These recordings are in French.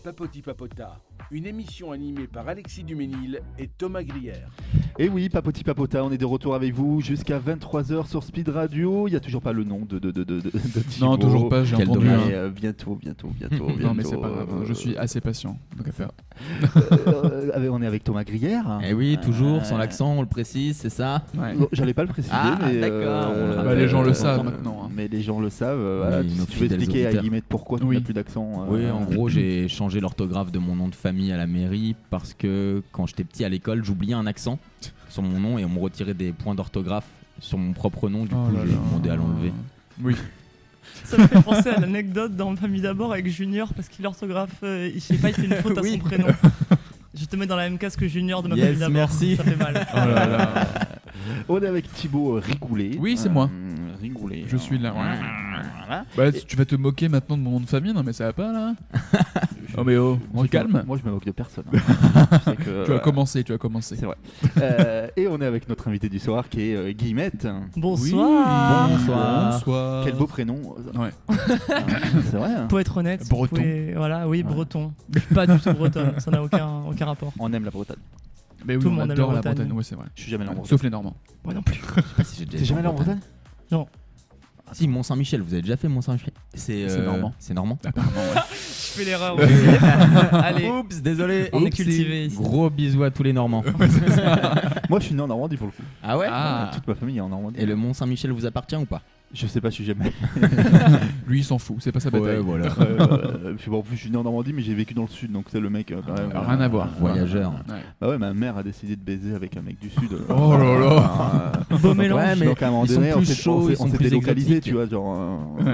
Papoti Papota, une émission animée par Alexis Duménil et Thomas Grière. Et oui, Papoti Papota, on est de retour avec vous jusqu'à 23h sur Speed Radio. Il n'y a toujours pas le nom de Thibaut. Non, toujours pas, j'ai Quel entendu. dommage. Bientôt. Non, mais c'est pas grave, je suis assez patient. Donc à faire. On est avec Thomas Grière. Eh oui, toujours, sans l'accent, on le précise, c'est ça. Ouais. Bon, j'allais pas le préciser, Ah, mais d'accord. Bah, les gens le savent maintenant. Hein. Mais les gens le savent. Oui, Si nos tu veux fidèles expliquer à auditeurs. Guillemette pourquoi tu Oui. n'as plus d'accent. Oui, en gros, j'ai changé l'orthographe de mon nom de famille à la mairie parce que quand j'étais petit à l'école, j'oubliais un accent sur mon nom et on me retirait des points d'orthographe sur mon propre nom. Du Oh coup, là j'ai là. demandé à l'enlever. Oui. Ça me fait penser à l'anecdote dans Famille d'abord avec Junior parce qu'il orthographe, je sais pas, il fait une faute à Oui. son prénom. Je te mets dans la même case que Junior de ma Yes, Famille d'abord. merci. Ça fait mal. Oh là là. On est avec Thibaut Rigoulet. Oui, c'est moi. Rigoulet. Je suis là. Voilà. Bah, tu vas te moquer maintenant de mon nom de famille, non mais ça va pas là. Oh mais oh, on se calme. Moi, je me moque de personne. Tu sais que, Tu as commencé, tu as commencé. C'est vrai. Et on est avec notre invité du soir qui est Guillemette. Bonsoir. Bonsoir. Quel beau prénom. Ouais. C'est vrai. Hein. Pour être honnête, Breton. vous pouvez- voilà, oui, breton. Je suis pas du tout bretonne, ça n'a aucun rapport. On aime la Bretagne. Mais oui, Tout le on monde aime adore la la Bretagne. Bretagne, ouais c'est vrai. Je suis jamais allé en Bretagne. Sauf les Normands. Moi non plus. Je sais pas si j'ai déjà T'es été jamais allé en Bretagne? Si, Mont-Saint-Michel, vous avez déjà fait Mont-Saint-Michel? C'est normand. C'est normand. Apparemment, ouais. Je fais l'erreur aussi. Allez, Oups, désolé. on est Oupsie. cultivés ici. Gros bisous à tous les Normands. Moi, je suis né en Normandie pour le coup. Ah ouais? Ah. Toute ma famille est en Normandie. Et le Mont-Saint-Michel vous appartient ou pas? Je sais pas, je suis jamais. Lui il s'en fout, c'est pas sa bataille. voilà. Puis bon, en plus, je suis né en Normandie, mais j'ai vécu dans le sud, donc c'est le mec. Quand même, Rien à voir. Voyageur. Ouais. Bah ouais, ma mère a décidé de baiser avec un mec du sud. Oh là là. Beau mélange. Ouais, mais donc à un moment ils sont donné, on plus s'est chauds, on ils s'est- sont on s'est plus délocalisé, exotiques. tu vois, genre. Ouais.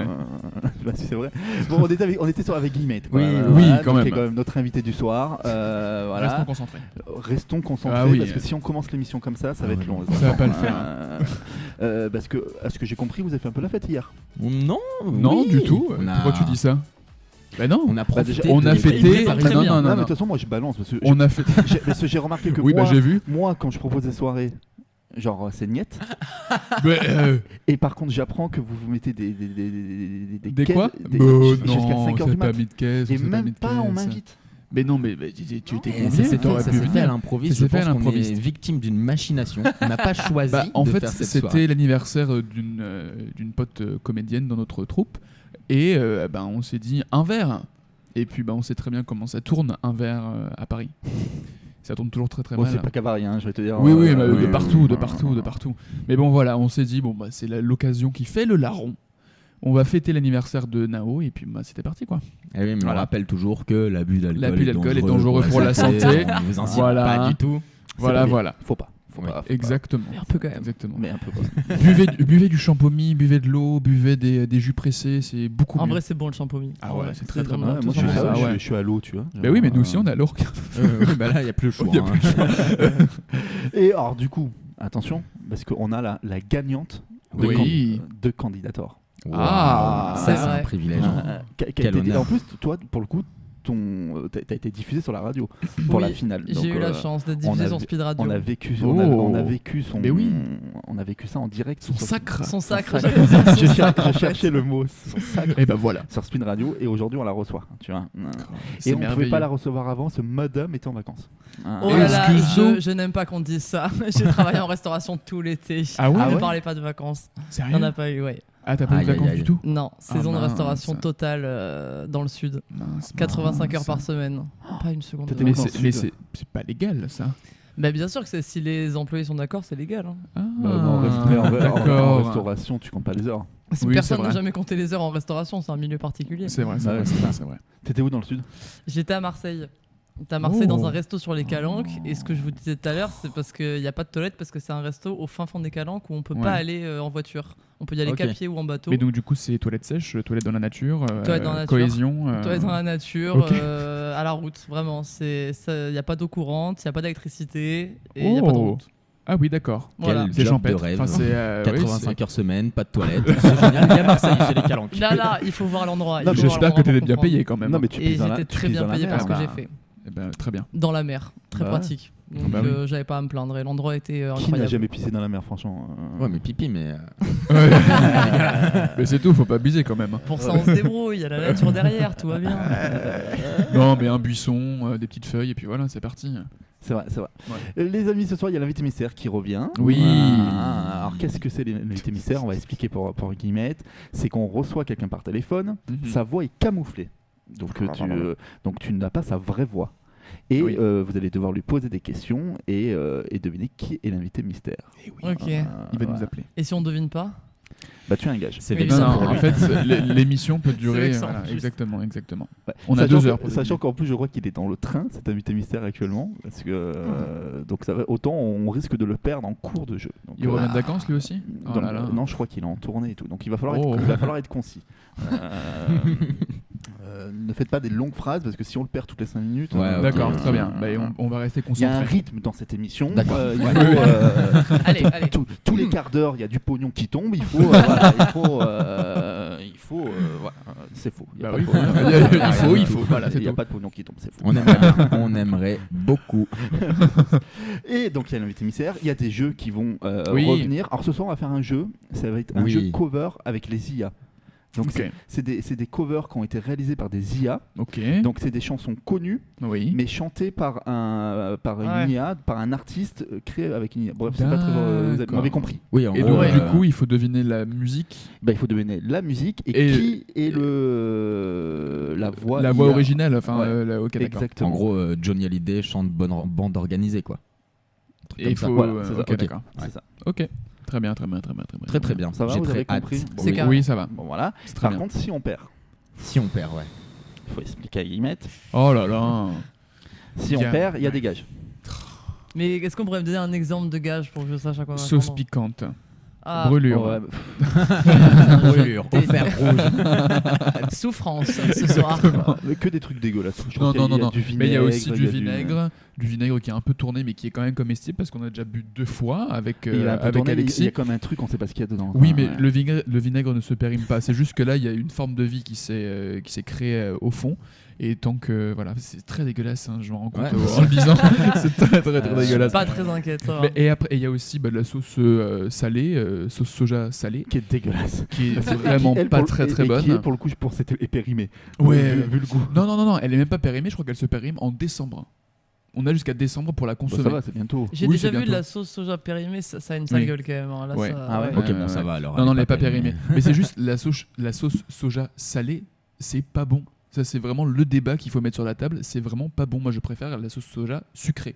Je sais pas si c'est vrai. Bon, on était avec Guillemette. quoi. Oui, oui, Voilà, quand donc, même. qui est quand même notre invité du soir. Voilà. Restons concentrés. Restons concentrés Ah oui. parce que si on commence l'émission comme ça va être long. les Ça va enfants. pas le faire. Parce que, à ce que j'ai compris, vous avez fait un peu la fête hier. Non, Non, oui. du tout. On a- Pourquoi tu dis ça? Bah non. On a profité. déjà, On a de- fêté. très bien. Non, mais de non. toute façon, moi je balance. Parce que On a fêté. parce que j'ai remarqué que Oui, bah moi, j'ai vu. moi, quand je propose des soirées, genre c'est niette. Mais, Et par contre, j'apprends que vous mettez des des caisses- quoi? des- Bah jusqu'à non, 5h c'est du pas mat. mis de caisse. Et c'est même mis de pas, caisse. on m'invite. Mais non, mais tu t'es Et convié, ça t'aurais s'est pu fait à venir. l'improviste. Ça s'est Je fait à pense qu'on est l'improviste. victime d'une machination. On n'a pas choisi Bah, en de fait, faire cette soirée. c'était l'anniversaire d'une pote comédienne dans notre troupe. Et on s'est dit un verre. Et puis on sait très bien comment ça tourne, un verre à Paris. Ça tourne toujours très très Bon, mal. c'est pas Cavari, hein, je vais te dire. Oui, oui, de oui, partout, de partout, de partout. Mais bon, voilà, on s'est dit, c'est l'occasion qui fait le larron. On va fêter l'anniversaire de Nao et puis c'était parti quoi. Eh oui, mais Voilà. on rappelle toujours que l'abus d'alcool L'alcool est dangereux pour la santé. On ne vous incite Voilà. pas du tout. Voilà, pas voilà. Faut pas. Oui, Exactement. Mais un peu quand même. Exactement. Mais un peu quoi. Buvez du champomis, buvez de l'eau, buvez des jus pressés, c'est beaucoup En mieux. vrai, c'est bon le champomis. Ah ouais, c'est très, très on bon. a Ouais, tous moi, je suis, envie. ça, ouais. je suis à l'eau, tu vois. Bah oui, mais nous aussi on est à l'eau. Bah là, il n'y a plus le choix. Y a hein. Et alors, du coup, attention, parce qu'on a la gagnante de, Oui. de Candidator. Ah, ça c'est c'est un vrai. privilège. Qui a Quel été- honneur. en plus, toi, pour le coup, t'as été diffusé sur la radio pour Oui, la finale. Donc, J'ai eu la chance d'être on diffusé a sur vu- Speed Radio. On a vécu, Oh. on a vécu son. Mais oui. On a vécu ça en direct. Son sur- sacre. Son sacre, sacre. j'allais dire son Je sacre, en fait. cherchais le mot. Son sacre. Et bah voilà. Sur Speed Radio et aujourd'hui on la reçoit, tu vois. C'est Et on ne pouvait merveilleux. pas la recevoir avant, ce madame était en vacances. Oh là là, Excuse-nous. je n'aime pas qu'on dise ça. J'ai travaillé en restauration tout l'été. Ah ouais, Ne ouais parlez pas de vacances. Il Sérieux n'y en a pas eu, ouais. Ah, t'as pas eu de Aïe, aïe, vacances aïe. du tout? Non, saison de mince. restauration totale dans le sud. Mince, 85 heures mince. par semaine. Pas une seconde. T'étais de Mais dans le vacances. c'est sud. pas légal ça. Bah bien sûr que si les employés sont d'accord, c'est légal. Hein. Ah, Bah, en d'accord. restauration, tu comptes pas les heures. Si Oui, personne c'est n'a vrai. jamais compté les heures en restauration, c'est un milieu particulier. C'est vrai, c'est Ouais, vrai, c'est c'est ça. vrai, c'est vrai. T'étais où dans le sud? J'étais à Marseille. J'étais à Marseille Oh. dans un resto sur les Calanques. Et ce que je vous disais tout à l'heure, c'est parce qu'il n'y a pas de toilette, parce que c'est un resto au fin fond des Calanques où on peut Ouais. pas aller en voiture. On peut y aller Ok. qu'à pied ou en bateau. Mais donc du coup c'est toilettes sèches, toilettes dans la nature, Toilettes dans la nature. cohésion. Toilette dans la nature, ok. à la route, vraiment. Il n'y a pas d'eau courante, il n'y a pas d'électricité et il n'y a pas de route. Ah oui, d'accord. Voilà. Quel C'est job de champêtre. rêve. Enfin, c'est, oui, 85 heures semaine, pas de toilette. C'est génial. Il y a Marseille, c'est les calanques. Là, il faut voir l'endroit. Non, il faut mais voir j'espère que l'endroit t'étais pour bien comprendre. payé quand même. Non, mais tu Et pises dans la- j'étais tu très pises bien dans la payé mer. pour ce que bah. j'ai fait. Eh ben, très bien. Dans la mer, très Bah. pratique. Donc Bah oui. j'avais pas à me plaindre. Et l'endroit était Qui n'a incroyable. jamais pissé dans la mer, franchement Ouais, mais pipi, mais. Ouais. Mais c'est tout, faut pas abuser quand même. Pour ça, on se débrouille. Il y a la nature derrière, tout va bien. Non, mais un buisson, des petites feuilles, et puis voilà, c'est parti. C'est vrai, c'est vrai. Ouais. Les amis, ce soir, il y a l'invité mystère qui revient. Oui. Alors, qu'est-ce que c'est l'invité mystère? On va expliquer pour Guillemette. C'est qu'on reçoit quelqu'un par téléphone, Mhm. sa voix est camouflée. Donc, tu n'as pas sa vraie voix. Et Oui. vous allez devoir lui poser des questions et deviner qui est l'invité mystère. Ok. Il va voilà. nous appeler. Et si on devine pas? Bah, tu as un gage. C'est Oui, Non, vexant non, pour en lui. fait, l'émission peut C'est durer. vexant, Voilà, juste. exactement, exactement. Ouais. On a Sachant 2 heures que- pour Sachant deviner. qu'en plus, je crois qu'il est dans le train, cet invité mystère actuellement. Parce que, donc, ça va, autant on risque de le perdre en cours de jeu. Donc, Il revient de vacances lui aussi? Oh donc, là là. non, je crois qu'il est en tournée et tout. Donc il va falloir, Oh. être concis. Ne faites pas des longues phrases parce que si on le perd toutes les 5 minutes. Ouais, ok. D'accord, ok. très bien. Bah, on va rester Il y a un concentré. rythme dans cette émission. D'accord. Il Ouais. faut, Allez, allez. tous les quarts d'heure, il y a du pognon qui tombe. Il faut, voilà, voilà, c'est faux. Il y a Bah pas oui, de pognon. il faut, voilà, c'est Il n'y a tout. pas de pognon qui tombe, c'est faux. On aimerait bien. On aimerait beaucoup. Et donc il y a l'invité mystère, il y a des jeux qui vont Oui. revenir. Alors ce soir on va faire un jeu, ça va être un Oui. jeu cover avec les IA. Donc Ok. c'est des covers qui ont été réalisés par des IA. Ok. Donc c'est des chansons connues Oui. mais chantées par une Ouais. IA, par un artiste créé avec une IA. Bref, c'est pas très vous D'accord. m'avez compris. Oui, en Et gros, donc, du coup, il faut deviner la musique, Bah, il faut deviner la musique et Et- qui est la voix la voix IA. originelle. Enfin, Ouais. ok, d'accord. Exactement. en gros, Johnny Hallyday chante bande organisée, quoi. Un truc Et comme il ça. faut. Voilà, c'est ça. Ok, Ok. d'accord. C'est ça. Ok. Très bien, très bien, très bien, très bien. Très très bien. Ça va, J'ai vous très avez hâte. compris C'est Oui. carré. Oui, ça va. Bon voilà. C'est très Par bien. contre, si on perd, Si on perd, ouais. il faut expliquer à Guillemette. Oh là là. Si on Bien. perd, il y a des gages. Mais est-ce qu'on pourrait me donner un exemple de gage pour que je sache à quoi Sauce m'attendre? piquante. Ah, Brûlure. Ouais, Brûlure, offert rouge. souffrance ce soir. mais que des trucs dégueulasses. Je Non, crois qu'il y a non, non, non. du vinaigre, Mais il y a aussi du il y a vinaigre qui est un peu tourné, mais qui est quand même comestible parce qu'on a déjà bu 2 fois avec, Il a un peu avec tourné, mais il y Alexis. a comme un truc, on sait pas ce qu'il y a dedans. Oui, mais Ouais. le vinaigre ne se périme pas. C'est juste que là, il y a une forme de vie qui s'est créée au fond. Et tant que. Voilà, c'est très dégueulasse, hein, je me rends compte Ouais. en le disant. C'est très, très, très Je suis dégueulasse. Pas très inquiète, ça va. Mais- et après, il y a aussi de la sauce salée, sauce soja salée, Qui est dégueulasse. qui est vraiment Elle, pas pour- très et- très et bonne. Qui est pour le coup pour cette est périmée. Ouais. Vu le goût. Non, non, non, non, elle est même pas périmée. Je crois qu'elle se périme en décembre. On a jusqu'à décembre pour la Bah, consommer. ça va, c'est bientôt. J'ai Oui, déjà c'est vu de bientôt. la sauce soja périmée, ça a une sale Oui. gueule quand même. Hein. Là, Ouais. ça- Ah ouais. Ok, bon, ça va alors. Non, non, elle n'est pas périmée. Mais c'est juste la sauce soja salée, c'est pas bon. Ça, c'est vraiment le débat qu'il faut mettre sur la table. C'est vraiment pas bon. Moi, je préfère la sauce soja sucrée.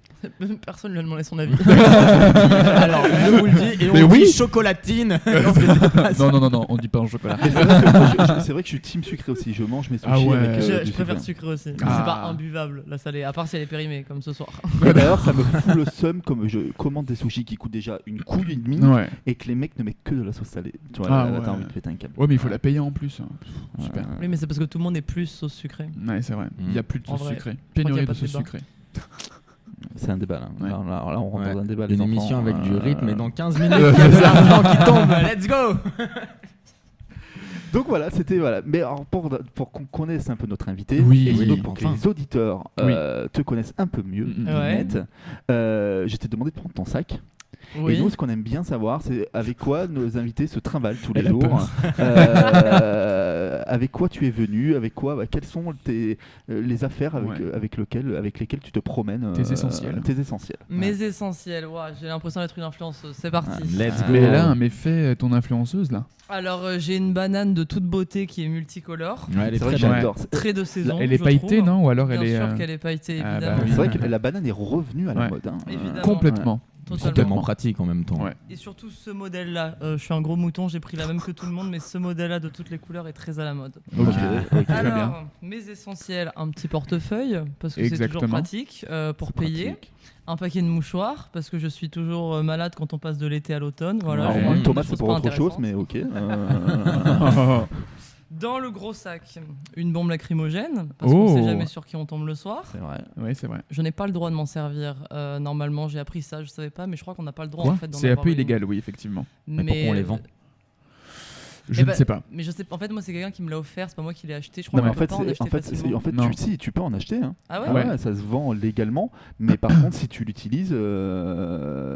Personne lui a demandé son avis. Alors, je vous le dis, et Mais on oui. dit chocolatine. Non, non, non, non, on dit pas en chocolat. Mais c'est vrai que moi, c'est vrai que je suis team sucré aussi. Je mange mes sushis Ah ouais. avec je du préfère sucre. sucré aussi. Ah. C'est pas imbuvable la salée, à part si elle est périmée comme ce soir. Et d'ailleurs, ça me fout le seum comme je commande des sushis qui coûtent déjà une couille et demie Ouais. et que les mecs ne mettent que de la sauce salée. Tu vois, Ah là, ouais. t'as envie de péter un câble. Ouais, mais il faut la payer en plus. Super. Oui, mais c'est parce que tout le monde est plus sauce sucrée. Ouais, c'est vrai. Il n'y a plus de En sauce vrai, sucrée. qu'il y a Pénurie pas de de sauce débat. sucrée. C'est un débat là. Ouais. Là, on rentre Ouais. dans un débat. les Une enfants. émission avec du rythme et dans 15 minutes, Euh, il y a de l'argent qui tombe. Let's go. Donc voilà, c'était voilà. Mais alors, pour qu'on connaisse un peu notre invité, Oui, et surtout oui, pour que enfin. les auditeurs te connaissent un peu mieux, Mm, mm, Ouais. Net, je t'ai demandé de prendre ton sac. Et Oui. nous, ce qu'on aime bien savoir, c'est avec quoi nos invités se trimballent tous les Elle a jours. peur. Avec quoi tu es venu, avec quoi, quelles sont les affaires avec, Ouais. avec lesquelles tu te promènes. Tes essentiels. Tes essentiels. Mes essentiels, ouah, j'ai l'impression d'être une influenceuse. C'est parti. Let's go. Mais là, mais fais ton influenceuse là. Alors, j'ai une banane de toute beauté qui est multicolore. Ouais, elle est C'est vrai très que belle. j'adore. Très de saison. Elle est je pailletée, trouve. non? Ou alors Bien elle est. sûr qu'elle est pailletée, Ah, bah évidemment. oui. C'est vrai que la banane est revenue à la Ouais. mode. Hein. Évidemment. Complètement. Totalement. Tellement pratique en même temps. Ouais. Et surtout ce modèle-là. Je suis un gros mouton, j'ai pris la même que tout le monde, mais ce modèle-là de toutes les couleurs est très à la mode. Ok. Ok. Très bien. Alors, mes essentiels, un petit portefeuille, parce que c'est toujours Exactement. pratique pour payer. Pratique. Un paquet de mouchoirs, parce que je suis toujours malade quand on passe de l'été à l'automne. Voilà, Ouais. je mange Thomas, des c'est choses pour pas autre chose, intéressantes. mais ok. Dans le gros sac, une bombe lacrymogène, parce qu'on Oh. sait jamais sur qui on tombe le soir. C'est vrai. Oui, c'est vrai. Je n'ai pas le droit de m'en servir. Normalement, j'ai appris ça, je savais pas, mais je crois qu'on n'a pas le droit Quoi en fait d'en C'est un avoir peu une. illégal, oui, effectivement. Mais pourquoi on les vend Je ne sais pas. Mais je sais pas. En fait, moi, c'est quelqu'un qui me l'a offert. C'est pas moi qui l'ai acheté. Je crois Non, mais qu'on en fait, peut pas en acheter facilement. Non. tu peux en acheter. Hein. Ah ouais. Ouais. Ça se vend légalement, mais par contre, si tu l'utilises,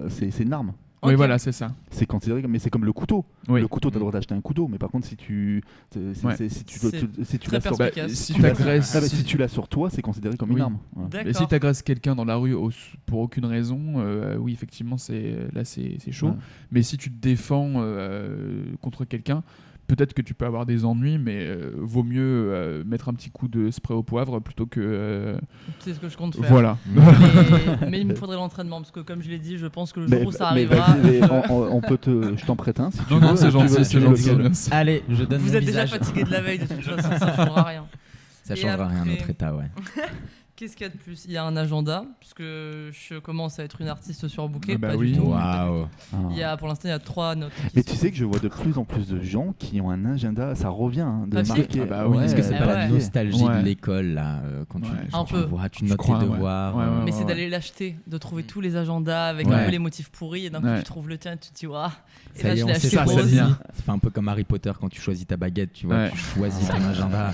c'est une arme. Oui, Ok. voilà, c'est ça. C'est considéré comme, mais c'est comme le couteau. Oui. Le couteau, t'as le droit d'acheter un couteau, mais par contre, si tu très l'as sur, perspicace. Si tu l'as- t'agresses, Ah, bah, si tu l'as sur toi, c'est considéré comme une Oui. arme. Ouais. mais si D'accord. t'agresses quelqu'un dans la rue pour aucune raison, oui, effectivement, c'est chaud. Ouais. Mais si tu te défends contre quelqu'un, peut-être que tu peux avoir des ennuis, mais vaut mieux mettre un petit coup de spray au poivre plutôt que. C'est ce que je compte faire. Voilà. Mais il me faudrait l'entraînement parce que, comme je l'ai dit, je pense que le jour Mais, où ça mais arrivera. vas-y, je t'en prête un si tu Non, veux. non, c'est Tu veux- gentil, tu c'est veux gentil. lequel merci. Allez, je donne Vous mon êtes déjà visage. fatigué de la veille, de toute façon, ça changera rien. Ça Et changera rien à après- notre état, ouais. Qu'est-ce qu'il y a de plus? Il y a un agenda, parce que je commence à être une artiste surbookée, Ah bah pas oui. du tout. Waouh. Ah. Pour l'instant, il y a 3 notes. Mais tu sais que je vois de plus en plus de gens qui ont un agenda, ça revient hein, de Ah, si. marquer. Ah bah oui, Est-ce que c'est Ah pas ouais. la nostalgie Ouais. de l'école là quand Ouais, tu, je quand crois. tu vois, tu Je notes crois, tes ouais. devoirs. Ouais, ouais, Mais ouais. c'est d'aller l'acheter, de trouver tous les agendas avec Ouais. un peu les motifs pourris, et d'un coup, Ouais. tu trouves le tien et tu te dis, waouh. Et Ça là, y est, je on l'ai sait acheté ça, ça rose. vient. Ça fait un peu comme Harry Potter quand tu choisis ta baguette, tu vois, Ouais. tu choisis ton agenda.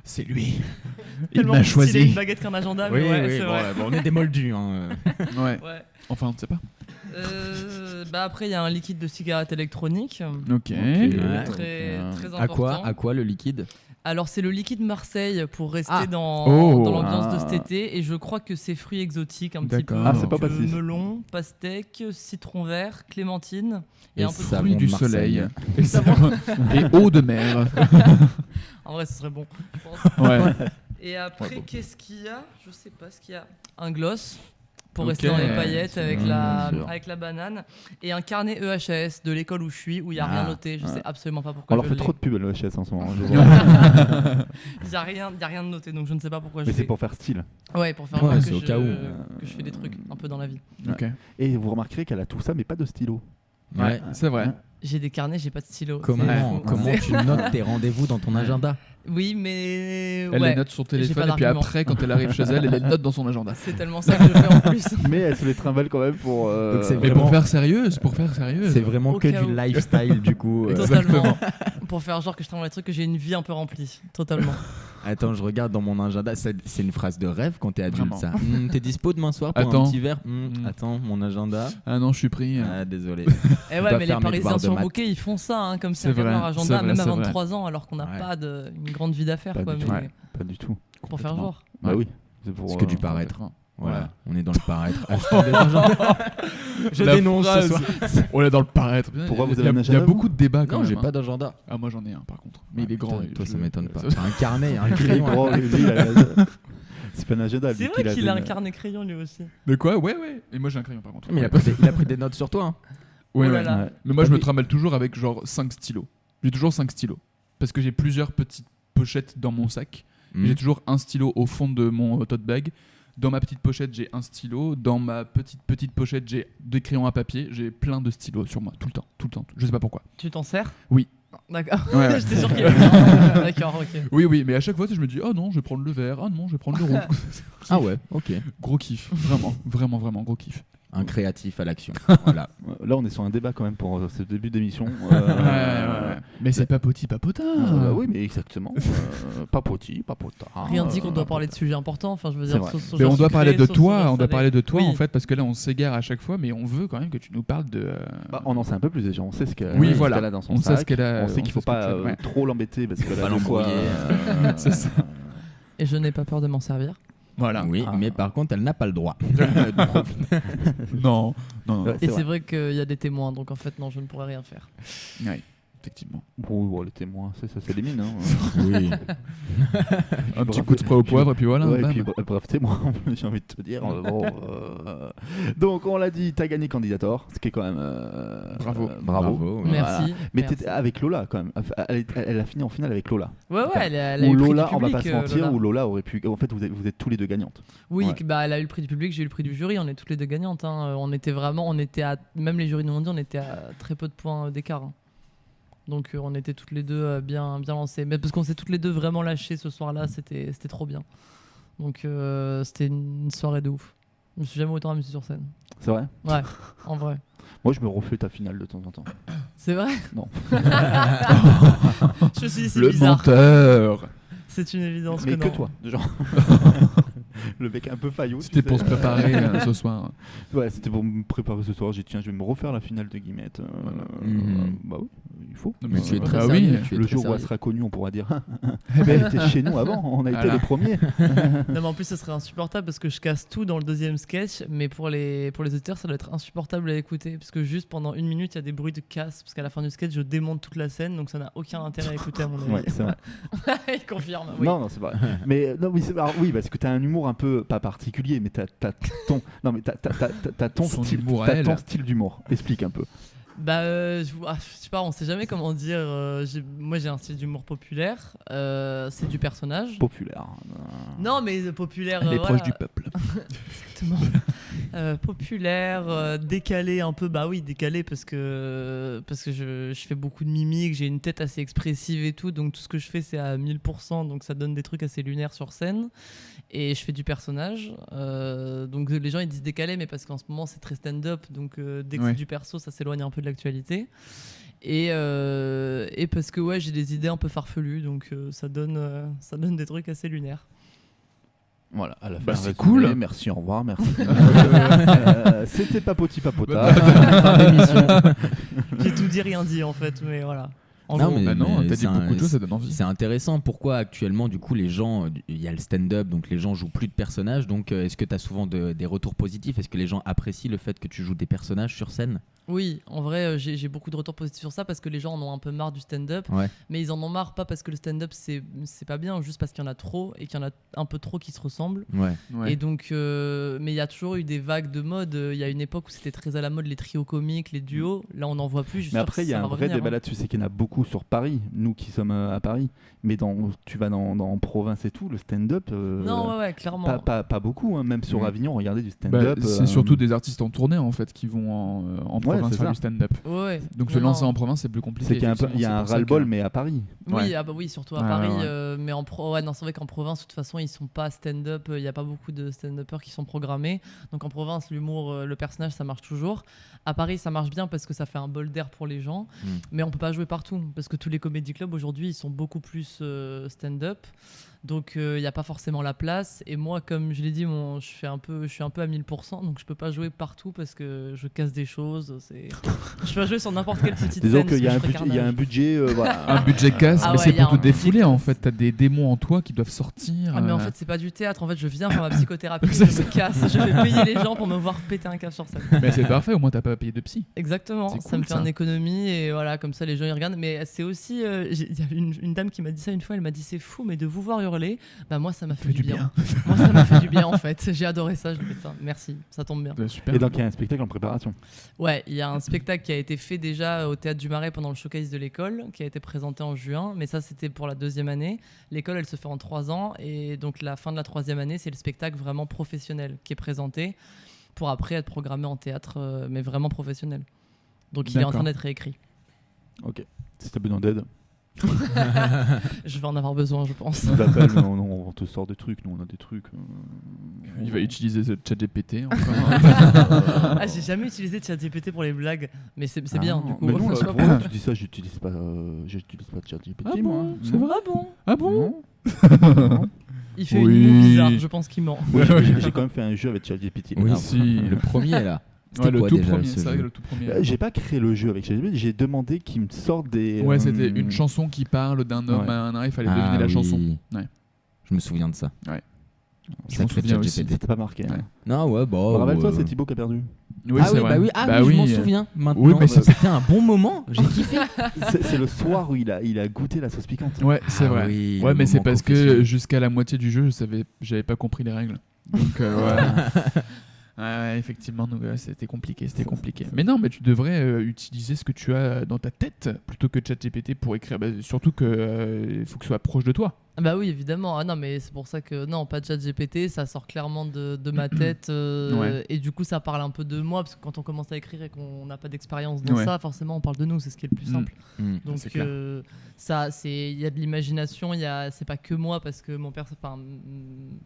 C'est lui. Il Tellement m'a plus stylé choisi. une baguette qu'un agenda, mais ouais, c'est vrai. bon, on est des moldus. Hein. Ouais. Ouais. Enfin, on ne sait pas. Après, il y a un liquide de cigarette électronique. Ok. Ouais. Très À important. quoi le liquide? Alors, c'est le liquide Marseille pour rester Ah. dans, Oh. dans l'ambiance de Ah. cet été. Et je crois que c'est fruits exotiques un petit peu. D'accord. Ah, c'est pas Donc, pastis. melon, pastèque, citron vert, clémentine et, Et un peu de savon Fruits de du Marseille. soleil. Et eau de mer. En vrai, ce serait bon, je pense. Ouais. Et après, Ouais, bon. qu'est-ce qu'il y a? Je sais pas ce qu'il y a. Un gloss pour Ok. rester dans les paillettes avec, bien sûr. avec la banane. Et un carnet EHS de l'école où je suis, où il n'y a rien Ah. noté. Je sais absolument pas On pourquoi leur je fait l'ai. trop de pub à l'EHS en ce moment. je vois. Il n'y a rien de noté, donc je ne sais pas pourquoi Mais je c'est l'ai. pour faire style. Ouais, pour faire Ouais, voir c'est que, au cas où. que je fais des trucs un peu dans la vie. Ok. Et vous remarquerez qu'elle a tout ça, mais pas de stylo. Ouais, c'est vrai. J'ai des carnets, j'ai pas de stylo. Comment, C'est fou. comment C'est- tu notes tes rendez-vous dans ton agenda? Oui, mais. Elle ouais. les note sur J'ai téléphone pas et puis d'argument. après, quand elle arrive chez elle, elle les note dans son agenda. C'est tellement ça que je fais en plus. Mais elle se les trimballe quand même pour. Donc c'est Mais Vraiment. pour faire sérieuse, pour faire sérieuse. C'est vraiment Au que cas du où. lifestyle du coup. Totalement. Pour faire genre que je travaille les trucs, que j'ai une vie un peu remplie. Totalement. Attends, je regarde dans mon agenda. C'est une phrase de rêve quand t'es adulte, Vraiment. ça. T'es dispo demain soir pour Attends. un petit verre? Mm. Attends, mon agenda. Ah non, je suis pris. Ah, désolé. Et dois ouais, mais les faire mes Parisiens devoirs de maths. surbookés, ils font ça, hein, comme C'est si on regardait vrai, leur agenda, c'est vrai, même à c'est vrai. 23 ans, alors qu'on n'a Ouais. pas une grande vie d'affaires, Pas quoi. du Mais tout. Pas du tout. pour faire genre. Bah Ouais. oui. C'est pour. C'est que du paraître. Complètement. Voilà, Ouais. on est dans le paraître. Acheter des agendas. Je La dénonce ce phrase. soir. On est dans le paraître. Pourquoi vous Il y avez a- un Il y agenda, a beaucoup de débats quand Non, même. j'ai hein. pas d'agenda. Ah, moi j'en ai un par contre. Mais il est grand. Toi, ça je- m'étonne pas. T'as un carnet, un Il est crayon. grand, lui, il a- C'est pas un agenda. lui, C'est vrai qu'il a un donné. carnet crayon lui aussi. De quoi? Ouais, ouais. Et moi j'ai un crayon par contre. Mais il a pris des notes sur toi. Hein. Ouais, Oh là ouais. là. Ouais. Mais moi je Ah me oui. trimballe toujours avec genre 5 stylos. J'ai toujours 5 stylos. Parce que j'ai plusieurs petites pochettes dans mon sac. Mm. J'ai toujours un stylo au fond de mon tote bag. Dans ma petite pochette, j'ai un stylo. Dans ma petite pochette, j'ai des crayons à papier. J'ai plein de stylos sur moi, tout le temps, tout le temps. Je sais pas pourquoi. Tu t'en sers? Oui. D'accord. Ouais, ouais. J'étais sûr qu'il y avait un. D'accord, ok. Oui, oui, mais à chaque fois, je me dis, oh non, je vais prendre le vert. Ah non, je vais prendre le rouge. Ah ouais, ok. Gros kiff, vraiment, vraiment, vraiment gros kiff. Un créatif à l'action. Voilà. Là, on est sur un débat quand même pour ce début d'émission. Ouais. Mais c'est papoti papotin. Oui, mais exactement. Papoti, papota. Rien dit qu'on doit parler de sujets importants. Enfin, je veux C'est dire, vrai. sauce soja Mais on doit sucrée, parler de sauce toi, soja on doit salée. parler de toi Oui. en fait, parce que là on s'égare à chaque fois, mais on veut quand même que tu nous parles de. Bah, on en sait un peu plus déjà. On sait ce qu'elle Oui, ce voilà. qu'elle a dans son On sac. sait ce qu'elle a. On sait qu'il faut ce que pas tu as, ouais. trop l'embêter parce que Pas là, des fois, l'embrouiller. C'est ça. Et je n'ai pas peur de m'en servir. Voilà. Oui, Ah. mais par contre, elle n'a pas le droit. Non, non, non. Ouais. Et C'est c'est vrai qu'il y a des témoins, donc en fait, non, je ne pourrais rien faire. Ouais, effectivement. Bon, les témoins, ça s'élimine. Hein. Oui. Un petit coup de spray au poivre, et puis voilà. Ouais, et bam. puis, bref, témoin, j'ai envie de te dire. Bon, donc, on l'a dit, t'as gagné Candidator, ce qui est quand même. Bravo. Bravo. oui. Merci. Mais merci. t'étais avec Lola quand même. Elle a fini en finale avec Lola. Ouais, Enfin, elle a eu Ou le prix Lola, du on va public, pas se mentir, Lola. ou Lola aurait pu. En fait, vous êtes tous les deux gagnantes. Oui, Ouais. bah, elle a eu le prix du public, j'ai eu le prix du jury, on est toutes les deux gagnantes. Hein. On était à, même les jurys nous ont dit, on était à très peu de points d'écart. Hein. Donc on était toutes les deux bien lancées. Mais parce qu'on s'est toutes les deux vraiment lâchées ce soir-là, c'était trop bien. Donc c'était une soirée de ouf. Je me suis jamais autant amusé sur scène. C'est vrai. Ouais, en vrai. Moi, je me refais ta finale de temps en temps. C'est vrai. Non. Je me suis dit, c'est Le bizarre. menteur. C'est une évidence Mais que que non. toi, genre. Le mec un peu faillot. tu C'était sais. pour se préparer ce soir. Ouais, c'était pour me préparer ce soir. J'ai dit, tiens, je vais me refaire la finale de Guillemette. Mhm. Bah oui, il faut. Non, Mais tu es très ah sérieux, oui. tu es Le très jour où elle sérieux. sera connue, on pourra dire elle était chez nous avant, on a été Voilà. les premiers. Non, mais en plus, ce serait insupportable parce que je casse tout dans le deuxième sketch. Mais pour les auditeurs, ça doit être insupportable à écouter. Parce que juste pendant 1 minute, il y a des bruits de casse. Parce qu'à la fin du sketch, je démonte toute la scène. Donc ça n'a aucun intérêt à écouter, à mon avis. Ouais, c'est vrai. Il confirme. Oui. Non, c'est vrai. Mais non, oui, alors, oui, parce que t'as un humour un peu pas particulier, mais t'as ton, non, mais t'as ton Son style, humour à t'as elle. ton style d'humour. Explique un peu. Bah, je sais pas, on sait jamais comment dire. Moi, j'ai un style d'humour populaire. C'est du personnage. Populaire. Non, mais populaire. Elle est voilà. proche du peuple. Exactement. Populaire, décalé un peu. Bah oui, décalé parce que je fais beaucoup de mimiques, j'ai une tête assez expressive et tout. Donc tout ce que je fais, c'est à 1000%. Donc ça donne des trucs assez lunaires sur scène. Et je fais du personnage. Donc les gens ils disent décalé, mais parce qu'en ce moment c'est très stand-up. Donc dès que Ouais. c'est du perso, ça s'éloigne un peu de l'actualité. Et parce que ouais, j'ai des idées un peu farfelues. Donc ça donne des trucs assez lunaires. Voilà, à la fin. Bah, c'est résumé. cool. Merci, au revoir, merci. C'était Papoti Papota. J'ai tout dit, rien dit en fait. Mais voilà. En Non, gros. mais- Bah non, t'as dit c'est beaucoup un- de choses, ça donne envie. C'est intéressant. Pourquoi actuellement, du coup, les gens, il y a le stand-up, donc les gens jouent plus de personnages. Donc, est-ce que tu as souvent des retours positifs? Est-ce que les gens apprécient le fait que tu joues des personnages sur scène? Oui, en vrai, j'ai beaucoup de retours positifs sur ça parce que les gens en ont un peu marre du stand-up. Ouais. Mais ils en ont marre pas parce que le stand-up c'est pas bien, juste parce qu'il y en a trop et qu'il y en a un peu trop qui se ressemblent. Ouais. Ouais. Et donc, mais il y a toujours eu des vagues de mode. Il y a une époque où c'était très à la mode les trios comiques, les duos. Là, on n'en voit plus. Je suis Mais sûre après, que il y a ça un va vrai revenir, débat hein. là-dessus, c'est qu'il y en a beaucoup sur Paris, nous qui sommes à Paris. Mais tu vas dans province et tout, le stand-up. Non, ouais, clairement. Pas beaucoup, hein. Même sur Mhm. Avignon, regardez du Bah, stand-up. c'est surtout des artistes en tournée en fait qui vont en province c'est faire ça. du stand-up. Ouais. Donc Non, se lancer non. en province c'est plus compliqué. C'est qu'il y a un, effectivement, il y a c'est un pour ça ras-le-bol, que- mais à Paris. Oui, Ouais. ah bah oui, surtout à Ouais, Paris. ouais. Mais ouais, non, c'est vrai qu'en province, de toute façon, ils sont pas stand-up. Il n'y a pas beaucoup de stand-uppers qui sont programmés. Donc en province, l'humour, le personnage, ça marche toujours. À Paris, ça marche bien parce que ça fait un bol d'air pour les gens. Mais on peut pas jouer partout parce que tous les comédie clubs aujourd'hui, ils sont beaucoup plus stand-up. Donc il n'y a pas forcément la place. Et moi, comme je l'ai dit, je suis un peu à 1000%. Donc je peux pas jouer partout parce que je casse des choses. Je peux jouer sur n'importe quelle petite Disons scène. qu'il y a parce que je ferai il y a un carnage. budget. Voilà. Un budget casse, Ah mais ouais, c'est y a pour te un budget défouler en casse. fait. T'as des démons en toi qui doivent sortir. Ah mais en fait c'est pas du théâtre, en fait je viens faire ma psychothérapie, je me casse, je vais payer les gens pour me voir péter un câble sur scène. Mais c'est parfait, au moins t'as pas payé de psy. Exactement, C'est ça cool, me fait ça. une économie et voilà, comme ça les gens ils regardent. Mais c'est aussi, il y a une dame qui m'a dit ça une fois, elle m'a dit c'est fou mais de vous voir hurler, bah moi ça m'a fait du bien. Moi ça m'a fait du bien en fait, j'ai adoré ça, je fais ça, merci, ça tombe bien. Bah, super. Et donc il y a un spectacle en préparation. Ouais, il y a un spectacle qui a été fait déjà au Théâtre du Marais pendant le showcase de l'école, qui a été présenté en juin, mais ça c'était pour la 2e année. L'école elle se fait en 3 ans et donc la fin de la 3e année c'est le spectacle vraiment professionnel qui est présenté pour après être programmé en théâtre mais vraiment professionnel. Donc il est en D'accord. train d'être réécrit. Ok. Si t'as besoin d'aide, Je vais en avoir besoin je pense. tu l'appelles. Non, on te sort des trucs. Nous on a des trucs. Il va utiliser ce chat GPT encore. Ah j'ai jamais utilisé ChatGPT pour les blagues, mais c'est Ah, bien du coup. Mais non, Je sais là, pas pourquoi tu dis ça, j'utilise pas ChatGPT, Ah moi. bon, c'est Non. vrai Ah bon. Ah bon Non. Il fait Oui. une moue bizarre, je pense qu'il ment. Oui, j'ai quand même fait un jeu avec ChatGPT. Oui, Ah, si. Le premier là. C'était Ouais, le quoi tout déjà, premier, ce c'est vrai jeu que le tout premier. J'ai pas créé le jeu avec ChatGPT, j'ai demandé qu'il me sorte des. Ouais, c'était une chanson qui parle d'un homme Ouais. à un art, il fallait Ah deviner la oui. chanson. Ouais. Je me souviens de ça. Ouais. Je Ça m'en crée souviens ChatGPT. aussi. C'était pas marqué. hein. Ouais. Non, ouais, bon. Rappelle-toi, c'est Thibaut qui a perdu. Oui, ah c'est oui, vrai. bah oui, ah Bah oui, je m'en oui. souviens maintenant. Oui, mais c'est- C'était un bon moment, j'ai kiffé. C'est le soir où il a goûté la sauce piquante. Ouais, c'est Ah vrai. oui, Ouais, le mais c'est moment parce que confession. jusqu'à la moitié du jeu, j'avais pas compris les règles. Donc ouais, effectivement, donc, c'était compliqué. Mais non, mais tu devrais utiliser ce que tu as dans ta tête plutôt que ChatGPT pour écrire. Bah, surtout que il faut que ce soit proche de toi. Bah oui, évidemment. Ah non, mais c'est pour ça que non, pas de ChatGPT, ça sort clairement de ma tête. Ouais. Et du coup, ça parle un peu de moi, parce que quand on commence à écrire et qu'on n'a pas d'expérience dans Ouais. ça, forcément, on parle de nous, c'est ce qui est le plus simple. Donc c'est clair. ça, il y a de l'imagination, c'est pas que moi, parce que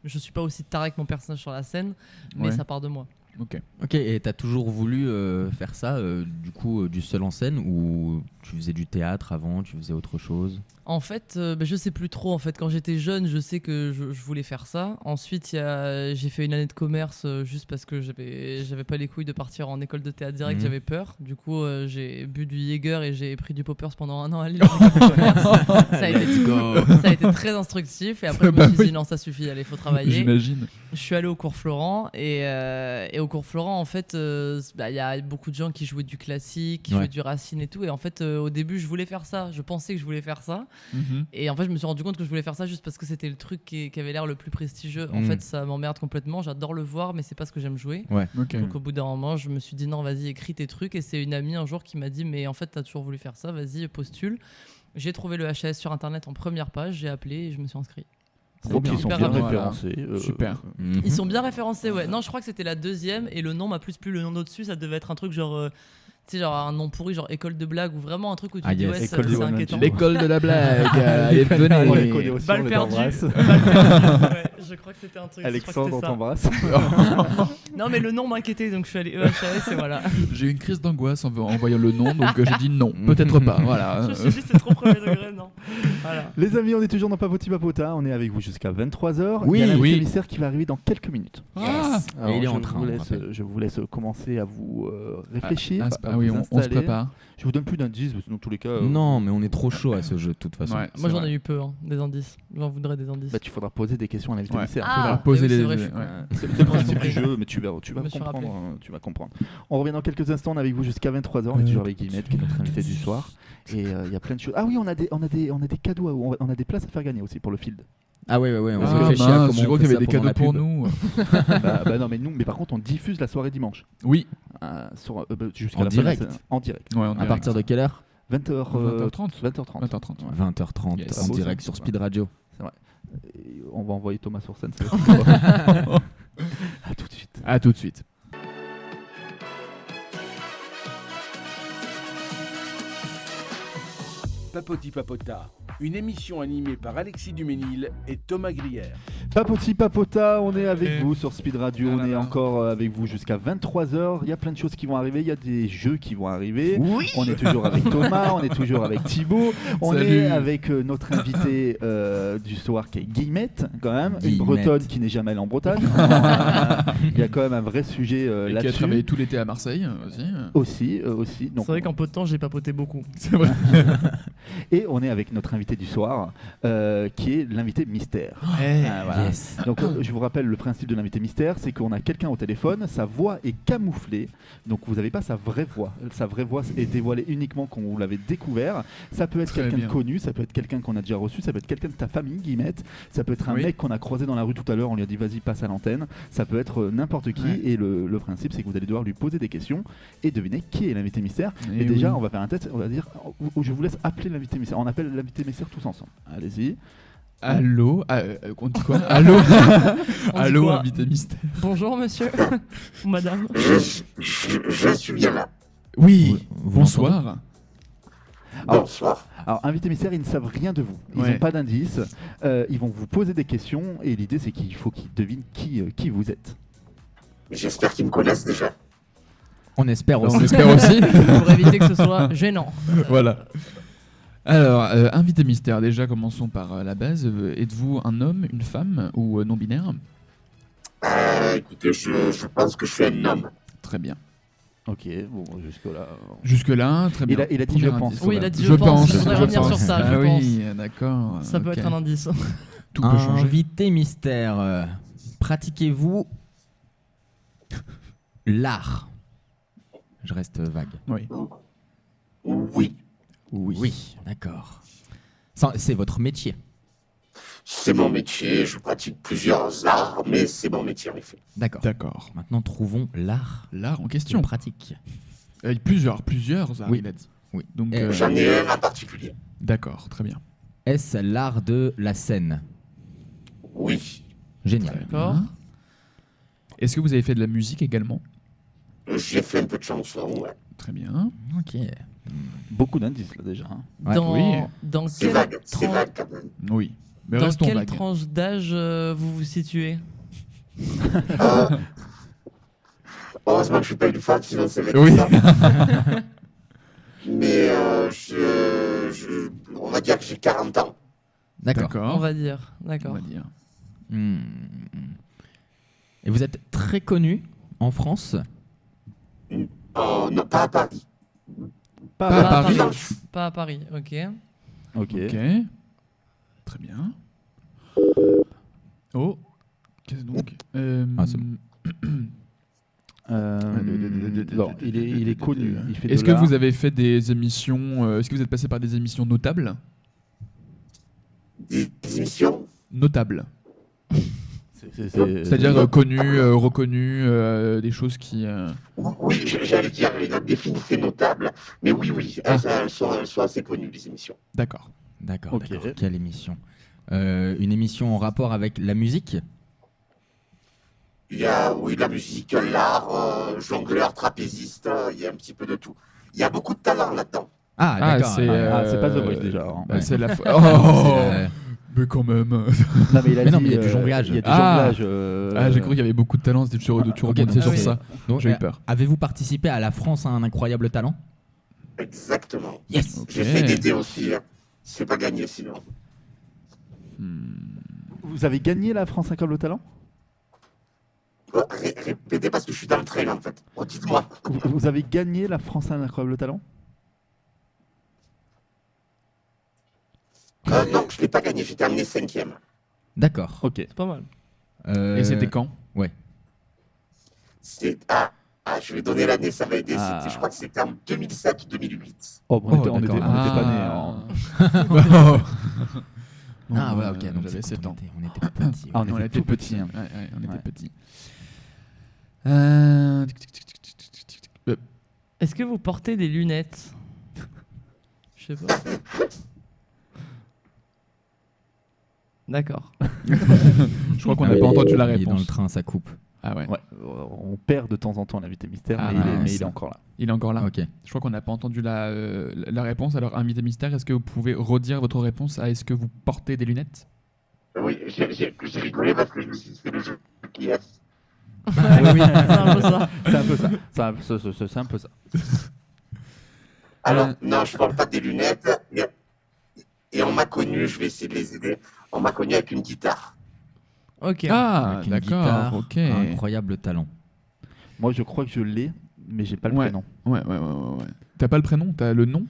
je suis pas aussi taré que mon personnage sur la scène, mais Ouais. ça part de moi. Ok. Ok, et t'as toujours voulu faire ça, du coup, du seul en scène, ou tu faisais du théâtre avant, tu faisais autre chose? En fait, je sais plus trop. En fait, quand j'étais jeune, je sais que je voulais faire ça. Ensuite, j'ai fait une année de commerce juste parce que j'avais pas les couilles de partir en école de théâtre direct. J'avais peur. Du coup, j'ai bu du Jäger et j'ai pris du Poppers pendant 1 an à Lille. En école de commerce. Ça a été très instructif. Et après, je me Bah suis oui. dit non, ça suffit. Allez, faut travailler. J'imagine. Je suis allé au cours Florent et au cours Florent, en fait, il y a beaucoup de gens qui jouaient du classique, qui jouaient du Racine et tout. Et en fait, au début, je voulais faire ça. Je pensais que je voulais faire ça. Et en fait, je me suis rendu compte que je voulais faire ça juste parce que c'était le truc qui avait l'air le plus prestigieux. En fait, ça m'emmerde complètement. J'adore le voir, mais c'est pas ce que j'aime jouer. Ok. Donc, au bout d'un moment, je me suis dit non, vas-y, écris tes trucs. Et c'est une amie un jour qui m'a dit, mais en fait, t'as toujours voulu faire ça, vas-y, postule. J'ai trouvé le HAS sur internet en première page, j'ai appelé et je me suis inscrit. Donc bien. ils sont Super bien rapide. référencés. Super. Ils sont bien référencés, ouais. Non, je crois que c'était la deuxième et le nom m'a plus plu. Le nom d'au-dessus, ça devait être un truc genre. Tu sais, genre un nom pourri, genre école de blague ou vraiment un truc où tu dis ouais, École c'est de inquiétant. L'école de la blague. Allez, On les venez. connaît aussi, Balle on les perdue. embrasse. Balle perdue. Ouais, je crois que c'était un truc. Alexandre, on je crois que t'embrasse. non, mais le nom m'inquiétait donc je suis allé EHAS et voilà. J'ai eu une crise d'angoisse en voyant le nom, donc j'ai dit non, peut-être pas. Voilà. Je me suis dit, c'est trop premier degré, non. Voilà. Les amis, on est toujours dans Papoti Papota, on est avec vous jusqu'à 23h. Oui, il y a l'invité oui. mystère qui va arriver dans quelques minutes. Ah, Alors, Et il est je en train, vous on laisse- rappelle. je vous laisse commencer à vous réfléchir. à oui, vous on se installer. prépare. Je vous donne plus d'indices, parce que dans tous les cas. Non, mais on est trop chaud à ce jeu de toute façon. Ouais, Moi c'est j'en vrai. ai eu peu, hein, des indices. J'en voudrais des indices. Bah, tu faudras poser des questions à l'invité Ouais. mystère. Ah, Faudra poser oui, c'est les. vrai, ouais. C'est le principe du jeu, mais tu vas Je me suis comprendre. rappelé. Tu vas comprendre. On revient dans quelques instants, on est avec vous jusqu'à 23h. On est toujours avec Guillemette, qui est notre invité du soir. Et il y a plein de choses. Ah oui, on a des cadeaux, on a des places à faire gagner aussi pour le field. Ah ouais, on Ah, se réfléchit à mince, comment je on crois fait qu'il y avait ça des pendant cadeaux la pour pub. nous. bah non, mais par contre, on diffuse la soirée dimanche. Oui. Jusqu'à En la fin de la direct. semaine. En direct. Ouais, À partir de quelle heure? 20h, 20h30. 20h30. 20h30. 20h30 Yes. en Beau, direct ça. sur Speed Radio. Et on va envoyer Thomas sur scène. Ça va être cool. À tout de suite. À tout de suite. Papoti Papota, une émission animée par Alexis Duménil et Thomas Grière. Papoti Papota, on est avec vous sur Speed Radio, Ah on là est là. encore avec vous jusqu'à 23h. Il y a plein de choses qui vont arriver, il y a des jeux qui vont arriver. Oui. On est toujours avec Thomas, on est toujours avec Thibaut, on Salut. est avec notre invité du soir qui est Guillemette, quand même, une Guillemette. bretonne qui n'est jamais allée en Bretagne. Il y a quand même un vrai sujet Et qui a là-dessus. travaillé tout l'été à Marseille aussi. Aussi. Donc, C'est vrai qu'en peu de temps, j'ai papoté beaucoup. C'est vrai. et on est avec notre invité du soir, qui est l'invité mystère. Ah, voilà. Yes. Donc je vous rappelle le principe de l'invité mystère, c'est qu'on a quelqu'un au téléphone, sa voix est camouflée, donc vous n'avez pas sa vraie voix. Sa vraie voix est dévoilée uniquement quand vous l'avez découvert. Ça peut être Très quelqu'un de bien. connu, ça peut être quelqu'un qu'on a déjà reçu, ça peut être quelqu'un de ta famille, Guillemette, ça peut être un Oui. mec qu'on a croisé dans la rue tout à l'heure, on lui a dit vas-y passe à l'antenne, ça peut être n'importe qui, Ouais. et le principe c'est que vous allez devoir lui poser des questions et deviner qui est l'invité mystère. Et Et déjà, oui. on va faire un test, on va dire, je vous laisse appeler l'invité mystère. On appelle l'invité mystère tous ensemble. Allez-y. Allô on dit quoi Allô On dit Allô, quoi invité mystère. Bonjour monsieur ou madame. Je suis bien là. Oui, Vous bonsoir. Bonsoir. Alors, invité mystère, ils ne savent rien de vous. Ils n'ont Ouais. pas d'indice. Ils vont vous poser des questions et l'idée, c'est qu'il faut qu'ils devinent qui vous êtes. J'espère qu'ils me connaissent déjà. On espère On aussi. espère aussi. Pour éviter que ce soit gênant. Voilà. Alors, invité mystère, déjà commençons par la base. Êtes-vous un homme, une femme ou non-binaire? Écoutez, je pense que je suis un homme. Très bien. Ok, bon, jusque-là. Jusque-là, très bien. Il a dit Premier je pense. indice. Oui, il a dit Je pense. Je voudrais Je revenir pense. sur ça, Ah je oui, d'accord. Ça peut ok. être un indice. Tout peut changer. Invité mystère. Pratiquez-vous l'art? Je reste vague. Oui. Oui, Oui, d'accord. C'est votre métier. c'est mon métier. Je pratique plusieurs arts, mais c'est mon métier en effet. D'accord. D'accord. Maintenant, trouvons l'art L'art en de question. pratique. Plusieurs arts, Oui. il a dit. Oui. Donc, Eh, J'en ai un en particulier. d'accord, très bien. Est-ce l'art de la scène? Oui. Génial. D'accord. Est-ce que vous avez fait de la musique également? J'ai fait un peu de chansons, ouais. Très bien. Ok. Beaucoup d'indices là déjà. Hein. Ouais. Dans, Oui. dans C'est quelle, vague, c'est tran- vague quand même. Oui. Mais dans restons quelle vagues. tranche d'âge vous vous situez? Euh, Heureusement que je suis pas une femme, sinon c'est vrai Oui. ça. Mais on va dire que j'ai 40 ans. D'accord. On D'accord. va dire. On D'accord. va dire. Hmm. Et vous êtes très connu en France? Non, pas à Paris. Pas Pas à à Paris. Paris. Pas à Paris, ok. Ok. Ok. Très bien. Oh. Qu'est-ce donc Ah, c'est bon. Non, il est connu. Il fait Est-ce de que l'art. vous avez fait des émissions est-ce que vous êtes passé par des émissions notables? Des émissions. Notables. C'est- C'est-à-dire connues, reconnues, des choses qui. Oui, j'allais dire des films très notables. Mais oui, elles sont assez connues, les émissions. D'accord. D'accord, Ok. d'accord. Quelle émission? Une émission en rapport avec la musique? Il y a, oui, la musique, l'art, jongleur, trapéziste, il y a un petit peu de tout. Il y a beaucoup de talent là-dedans. Ah, d'accord. c'est c'est pas The Voice, déjà, hein. bah, Ouais. c'est la. C'est Oh la- Mais quand même. Non, mais il a Mais non, dit, mais il y a du jonglage. Il y a du Ah. jonglage. Ah, j'ai cru qu'il y avait beaucoup de talent. C'était tu ok, rebondissais donc sur c'est- ça. Donc, J'ai eu peur. Avez-vous participé à La France a un incroyable talent? Exactement. Yes. Ok. J'essaie d'aider aussi. Hein. C'est pas gagné sinon. Vous avez gagné la France Incroyable Talent? Répétez parce que je suis dans le train en fait. Oh, dites-moi. Vous avez gagné la France Incroyable Talent? Non, je l'ai pas gagné. J'ai terminé 5e. D'accord. Ok. C'est pas mal. Et c'était quand? Je vais donner l'année, ça va aider. Ah. Je crois que c'était en 2007 ou 2008. Oh, on était d'accord. pas nés. hein. Ah ouais, ok. Donc J'avais c'est 7 quand ans. on était petits. Ah, ouais. on était tout petits. Hein. Ouais, on était Ouais. petits. Est-ce que vous portez des lunettes? Je sais pas. D'accord. Je crois qu'on Ah n'a oui, pas entendu la il est dans le réponse. train, ça coupe. Ah ouais. Ouais, on perd de temps en temps l'invité mystère, Ah, mais il est ça. encore là. Il est encore là. Ok. Je crois qu'on n'a pas entendu la réponse. Alors, invité mystère, est-ce que vous pouvez redire votre réponse à est-ce que vous portez des lunettes? Oui, j'ai rigolé parce que je me suis fait le jeu qui est. Oui, c'est un peu ça. C'est un peu ça. C'est un peu ça. Alors, non, je parle pas des lunettes. Et on m'a connu, je vais essayer de les aider. On m'a connu avec une guitare. Ok. Ah, Avec une d'accord. guitare, Ok. Incroyable talent. Moi, je crois que je l'ai, mais j'ai pas le Ouais. prénom. Ouais. T'as pas le prénom, t'as le nom?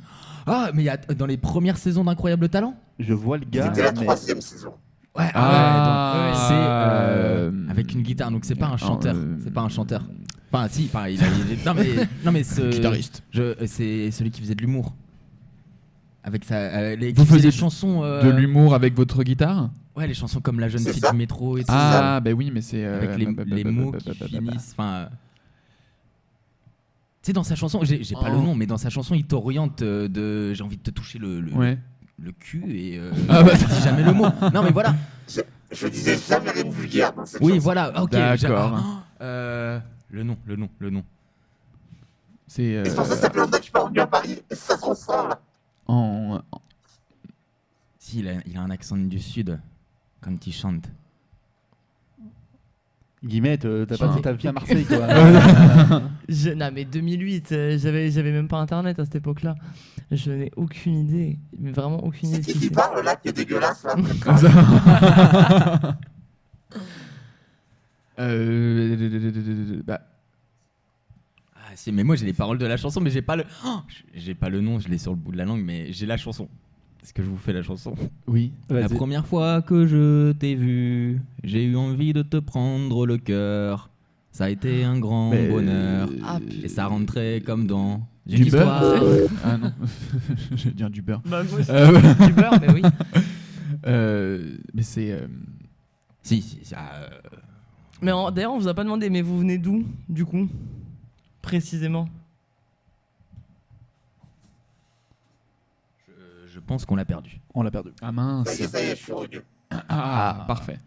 Ah, mais il y a dans les premières saisons d'Incroyable Talent? Je vois le gars, C'était la mais 3e saison. Ouais, Ah, donc, c'est avec une guitare, donc c'est pas un chanteur. euh, C'est pas un chanteur. Enfin, si, enfin, non mais ce Guitariste. c'est celui qui faisait de l'humour. Avec qui Vous faisait faisiez des chansons. De l'humour avec votre guitare? Ouais, les chansons comme La jeune C'est fille ça. du métro et tout. Ah, bah oui, mais c'est. Avec les mots qui finissent. Enfin. Tu sais, dans sa chanson, j'ai pas le Oh. nom, mais dans sa chanson, il t'oriente de j'ai envie de te toucher Ouais. le cul et Ah bah, je dis jamais le mot. Non, mais voilà. Je disais jamais rien de vulgaire dans cette Oui, chanson. voilà. Ok. D'accord. Le nom. C'est Et c'est pour ça que ça fait longtemps que je suis pas revenu à Paris. Et ça se ressent là. en. Si, il a un accent du sud quand il chante. Guillemette, t'as pas Ah. fait ta vie à Marseille, quoi. Non, mais 2008, j'avais même pas internet à cette époque-là. Je n'ai aucune idée. Mais vraiment aucune idée de C'est qui qui c'est. parle là, qui est dégueulasse là. Bah, Ah, si, mais moi j'ai les paroles de la chanson, mais j'ai pas le nom, je l'ai sur le bout de la langue, mais j'ai la chanson. Est-ce que je vous fais la chanson? oui. La Vas-y. première fois que je t'ai vu, j'ai eu envie de te prendre le cœur. Ça a été un grand Mais- bonheur. Ah, Et ça rentrait comme dans une Du histoire. beurre? Ah non, j'allais dire du beurre. Bah, moi aussi. Euh, Du beurre, mais oui. Mais c'est. Si, ça, Mais d'ailleurs, on vous a pas demandé, mais vous venez d'où, du coup? Précisément. Je pense qu'on l'a perdu. On l'a perdu. Ah mince. Ça y est, je suis revenu. Ah, parfait.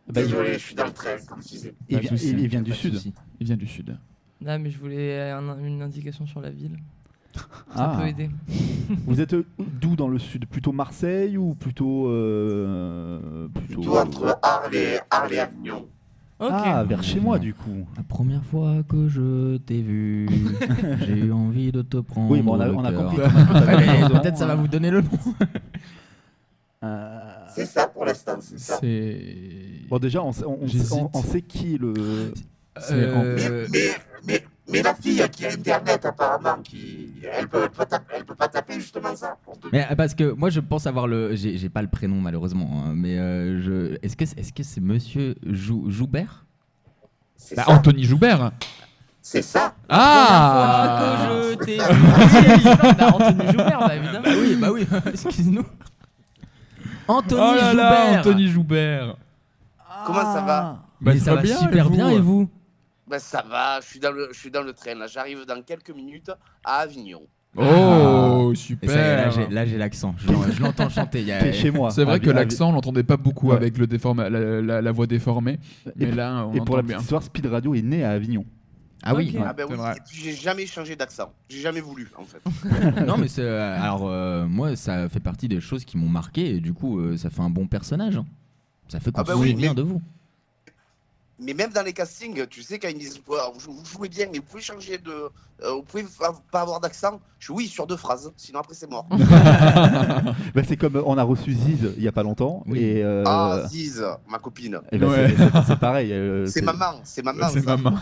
Bah, Désolé, je suis dans le train, comme je disais. il, Pas de vient, souci. il vient du Pas de sud. souci. Il vient du sud. Là, mais je voulais une indication sur la ville. Ça Ah. peut aider. Vous êtes d'où dans le sud? Plutôt Marseille ou plutôt Plutôt entre Arles et Avignon. Ok. Ah, vers chez moi du coup. La première fois que je t'ai vu, j'ai eu envie de te prendre. Oui, mais on a le cœur. compris. Ouais, mais peut-être ça va vous donner le nom. C'est ça pour l'instant, c'est ça. C'est. Bon, déjà, on J'hésite. sait qui est le. Mais la fille qui a Internet, apparemment, elle peut pas taper justement ça. Mais parce que moi je pense avoir le. J'ai pas le prénom malheureusement, hein, mais est-ce que c'est Monsieur Joubert? C'est Bah, ça. Anthony Joubert. C'est ça. Ah. Que je t'ai Bah, Anthony Joubert, bah évidemment. bah oui, excuse-nous. Anthony Oh là là, Joubert. Anthony Joubert. Comment ça va? Bah, Mais ça va super bien et vous? Ben ça va, je suis dans le train là, j'arrive dans quelques minutes à Avignon. Oh, Et super. ça y est, là j'ai l'accent, je l'entends chanter. T'es chez moi. C'est vrai que Avi- l'accent, on l'entendait pas beaucoup Ouais. avec le la voix déformée. Et Mais pour- là, on Et pour la entend bien. petite histoire, Speed Radio est né à Avignon. Ah oui. Ok. Ah ben c'est oui, vrai. et puis j'ai jamais changé d'accent, j'ai jamais voulu en fait. Non mais c'est alors moi ça fait partie des choses qui m'ont marqué et du coup ça fait un bon personnage. Hein. Ça fait qu'on Ah bah se oui, souvient mais- de vous. Mais même dans les castings, tu sais, quand ils me disent vous jouez bien, mais vous pouvez changer de. Vous pouvez pas avoir d'accent. Je dis oui, sur 2 phrases, sinon après c'est mort. Bah, c'est comme on a reçu Ziz il y a pas longtemps. Oui. Et, Ah, Ziz, ma copine. et bah, Ouais. c'est pareil. C'est maman, C'est ça. maman.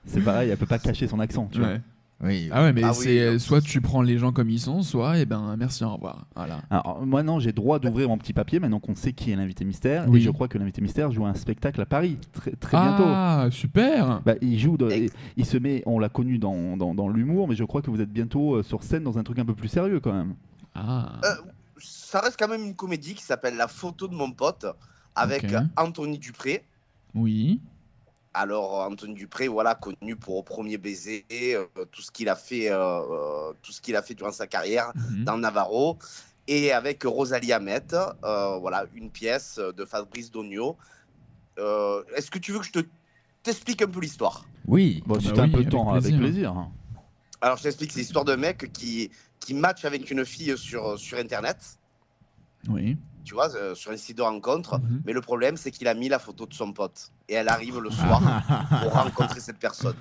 C'est pareil, elle peut pas cacher son accent. Tu vois. Ouais. Oui. Ah ouais, mais Ah oui, c'est non, soit c'est tu prends les gens comme ils sont, soit merci, au revoir. Voilà. Alors, moi, non, j'ai droit d'ouvrir mon petit papier maintenant qu'on sait qui est l'invité mystère. Oui. Et je crois que l'invité mystère joue un spectacle à Paris très bientôt. Ah, super. Bah, il joue, Et- il se met, on l'a connu dans l'humour, mais je crois que vous êtes bientôt sur scène dans un truc un peu plus sérieux quand même. Ah. Ça reste quand même une comédie qui s'appelle La photo de mon pote avec Ok. Anthony Dupré. Oui. Alors Anthony Dupré, voilà, connu pour Premier baiser, tout ce qu'il a fait durant sa carrière Mhm. dans Navarro, et avec Rosalie Hamet, voilà, une pièce de Fabrice Dogno. Est-ce que tu veux que je t'explique un peu l'histoire? Oui. Bon, si bah t'as un oui, peu de avec temps, plaisir. avec plaisir. Alors je t'explique, c'est l'histoire d'un mec qui match avec une fille sur Internet, Oui. tu vois, sur un site de rencontre. Mhm. Mais le problème, c'est qu'il a mis la photo de son pote. Et elle arrive le soir pour rencontrer cette personne.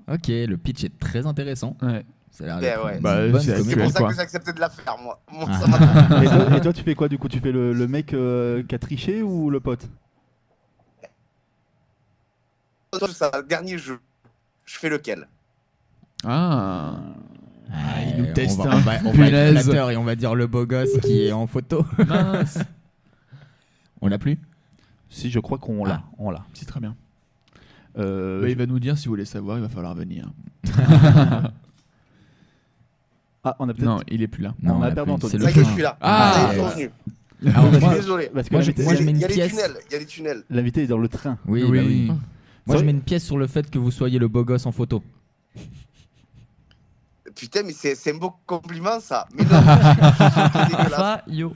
Ok, le pitch est très intéressant. Ouais. Ça a l'air Ben d'être ouais. une Bah, bonne c'est C'est comédie. pour actuel, ça quoi. que j'ai accepté de la faire, moi. Moi, Ah. ça m'a- Et toi, tu fais quoi du coup? Tu fais le mec qui a triché ou le pote? Ça, dernier jeu. Je fais lequel? Ah. il nous teste, on hein. va être Punaise. flatteur et on va dire le beau gosse qui est en photo. Mince. On l'a plus? Si, je crois qu'on l'a. On l'a. C'est très bien. Euh, Bah, il va nous dire si vous voulez savoir, il va falloir venir. Ah, on a peut-être. Non, il est plus là. on a l'a perdu plus. Anthony. C'est Ça le y est, je train. suis là. Ah, Ça y est, ils sont ouais. venus. Alors, Je suis moi, désolé. Parce que Moi, je- l'invité- moi, je mets Il une y a les pièce. tunnels. Il y a les tunnels. l'invité est dans le train. Oui, Oui. bah oui. Moi, Ça- je mets une pièce sur le fait que vous soyez le beau gosse en photo. Putain, mais c'est un beau compliment, ça. Mais non, c'est dégueulasse. Fa, yo.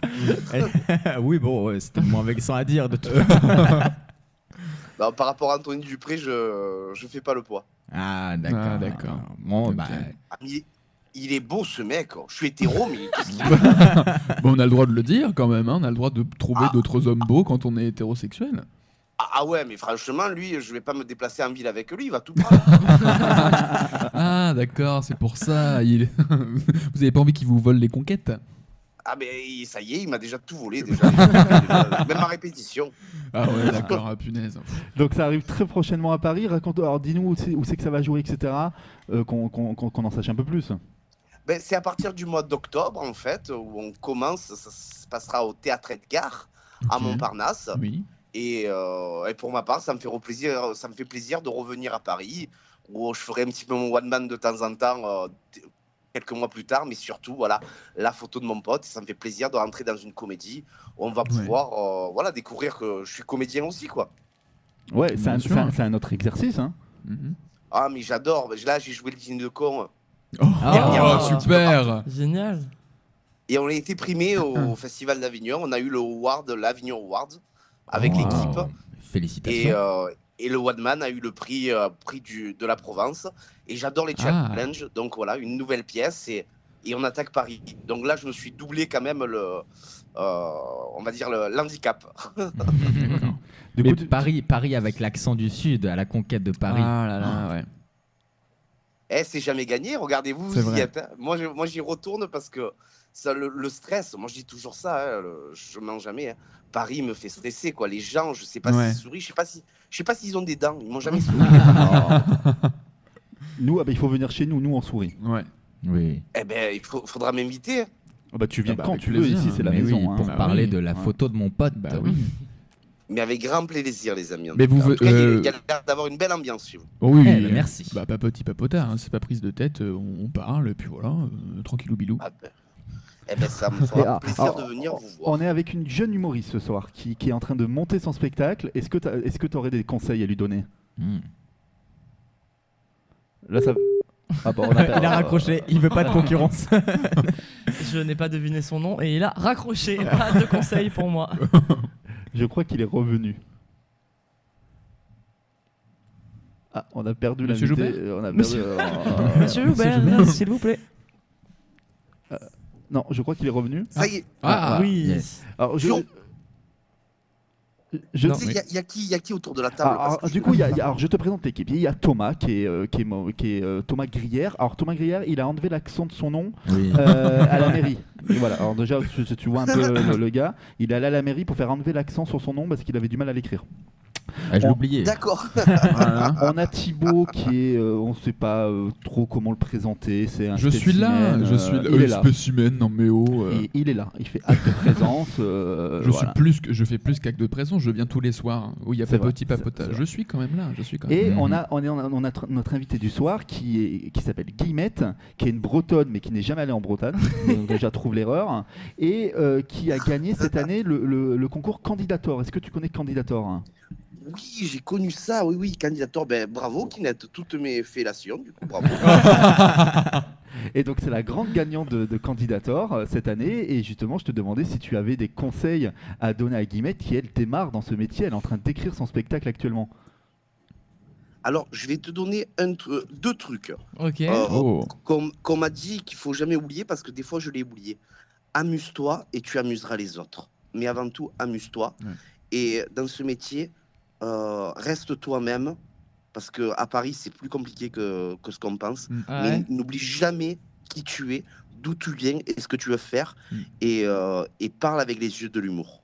Oui, bon, ouais, c'était moins vexant à dire de toute façon. Non, par rapport à Anthony Dupré, je fais pas le poids. Ah, d'accord. Ah, d'accord. Bon, Ok. bah, Ah, mais il est beau, ce mec. Je suis hétéro, mais qu'est-ce qu'il Bon, on a le droit de le dire quand même, hein. On a le droit de trouver Ah. d'autres hommes beaux quand on est hétérosexuel. Ah ouais, mais franchement, lui, je vais pas me déplacer en ville avec lui, il va tout prendre. Ah, d'accord, c'est pour ça. Vous avez pas envie qu'il vous vole les conquêtes? Ah mais ça y est, il m'a déjà tout volé déjà. Même ma répétition. Ah ouais, d'accord, ah, punaise. Donc ça arrive très prochainement à Paris. Raconte, alors dis-nous où c'est que ça va jouer, etc. Qu'on en sache un peu plus. Ben, c'est à partir du mois d'octobre en fait où on commence, ça se passera au Théâtre Edgar à Ok. Montparnasse. Oui. Et pour ma part, ça me fait plaisir de revenir à Paris où je ferai un petit peu mon one man de temps en temps quelques mois plus tard, mais surtout voilà la photo de mon pote. Ça me fait plaisir de rentrer dans une comédie où on va pouvoir voilà découvrir que je suis comédien aussi quoi. Ouais, Bien sûr. c'est un autre exercice. Hein. Mhm. Ah mais j'adore. Là j'ai joué le dîner de con. Oh, super. Génial. Et on a été primé au Festival d'Avignon. On a eu l'Avignon Awards avec Wow. l'équipe. Félicitations. Et le One Man a eu le prix de la Provence. Et j'adore les challenges. Donc voilà, une nouvelle pièce et on attaque Paris. Donc là, je me suis doublé quand même on va dire l'handicap. Du Mais coup, Paris avec l'accent du Sud, à la conquête de Paris. Ah là là, ouais. C'est jamais gagné. Regardez-vous, C'est vous y vrai. êtes. Hein. Moi, j'y retourne parce que ça, le stress. Moi, je dis toujours ça. Hein, je mens jamais. Hein. Paris me fait stresser, quoi. Les gens, je sais pas Ouais. s'ils sourient. Je sais pas s'ils ont des dents. Ils m'ont jamais souri. nous, il faut venir chez nous. Nous, on sourit. Ouais. Oui. Eh ben, faudra m'inviter. Tu viens Ah bah, quand avec tu veux. plaisir, Ici, c'est la Mais maison. oui, hein. pour Bah parler oui. de la photo de mon pote. Bah oui. Mais avec grand plaisir, les amis. Mais vous En tout cas, ve- il y a l'air d'avoir une belle ambiance chez vous. Oh oui. Eh ben, merci. Bah papoti papota, hein, c'est pas prise de tête, on parle et puis voilà, tranquillou bilou. Ah ben. Eh ben, ça me Et, fera plaisir de venir vous voir. On est avec une jeune humoriste ce soir qui est en train de monter son spectacle. Est-ce que tu aurais des conseils à lui donner? Hmm. Là, ça. Ah, bon, on a Il a raccroché, il veut pas de concurrence. Je n'ai pas deviné son nom et il a raccroché. Pas de conseils pour moi. Je crois qu'il est revenu. Ah, on a perdu Monsieur l'invité. Joubert On a perdu, Monsieur- Monsieur Joubert, Joubert, s'il vous plaît. Non, je crois qu'il est revenu. Ça y est. Ah, oui. yes. Alors, Non. je- Non. Tu sais, il y a qui autour de la table parce que du coup, alors, je te présente l'équipe. Il y a Thomas qui est Thomas Grière. Alors Thomas Grière, il a enlevé l'accent de son nom Oui. à la mairie. Et voilà. Alors déjà, tu vois un peu le gars. Il est allé à la mairie pour faire enlever l'accent sur son nom parce qu'il avait du mal à l'écrire. Ah, je l'oubliais. D'accord. Voilà. On a Thibaut qui est, on ne sait pas trop comment le présenter. C'est un Je suis là, spécimen, je suis là. Il est là. Spécimen, non mais oh. Il est là. Il fait acte de présence. Je fais plus qu'acte de présence, je viens tous les soirs où il y a C'est papoti vrai, papota. c'est vrai. Je suis quand même là, je suis quand même. Et Mhm. on a notre invité du soir qui s'appelle Guillemette, qui est une Bretonne mais qui n'est jamais allée en Bretagne, donc déjà trouve l'erreur, et qui a gagné cette année le concours Candidator. Est-ce que tu connais Candidator? Oui, j'ai connu ça. Oui, candidateur. Ben, bravo, Kinette. Toutes mes fellations, du coup, bravo. Et donc c'est la grande gagnante de Candidator cette année, et justement je te demandais si tu avais des conseils à donner à Guillemette qui elle démarre dans ce métier, elle est en train d'écrire son spectacle actuellement. Alors, je vais te donner deux trucs. Ok. Oh. Qu'on m'a dit qu'il faut jamais oublier parce que des fois je l'ai oublié. Amuse-toi et tu amuseras les autres. Mais avant tout, amuse-toi. Ouais. Et dans ce métier, reste toi-même parce que à Paris c'est plus compliqué que ce qu'on pense. Ouais. Mais n'oublie jamais qui tu es, d'où tu viens et ce que tu veux faire. Mm. Et parle avec les yeux de l'humour.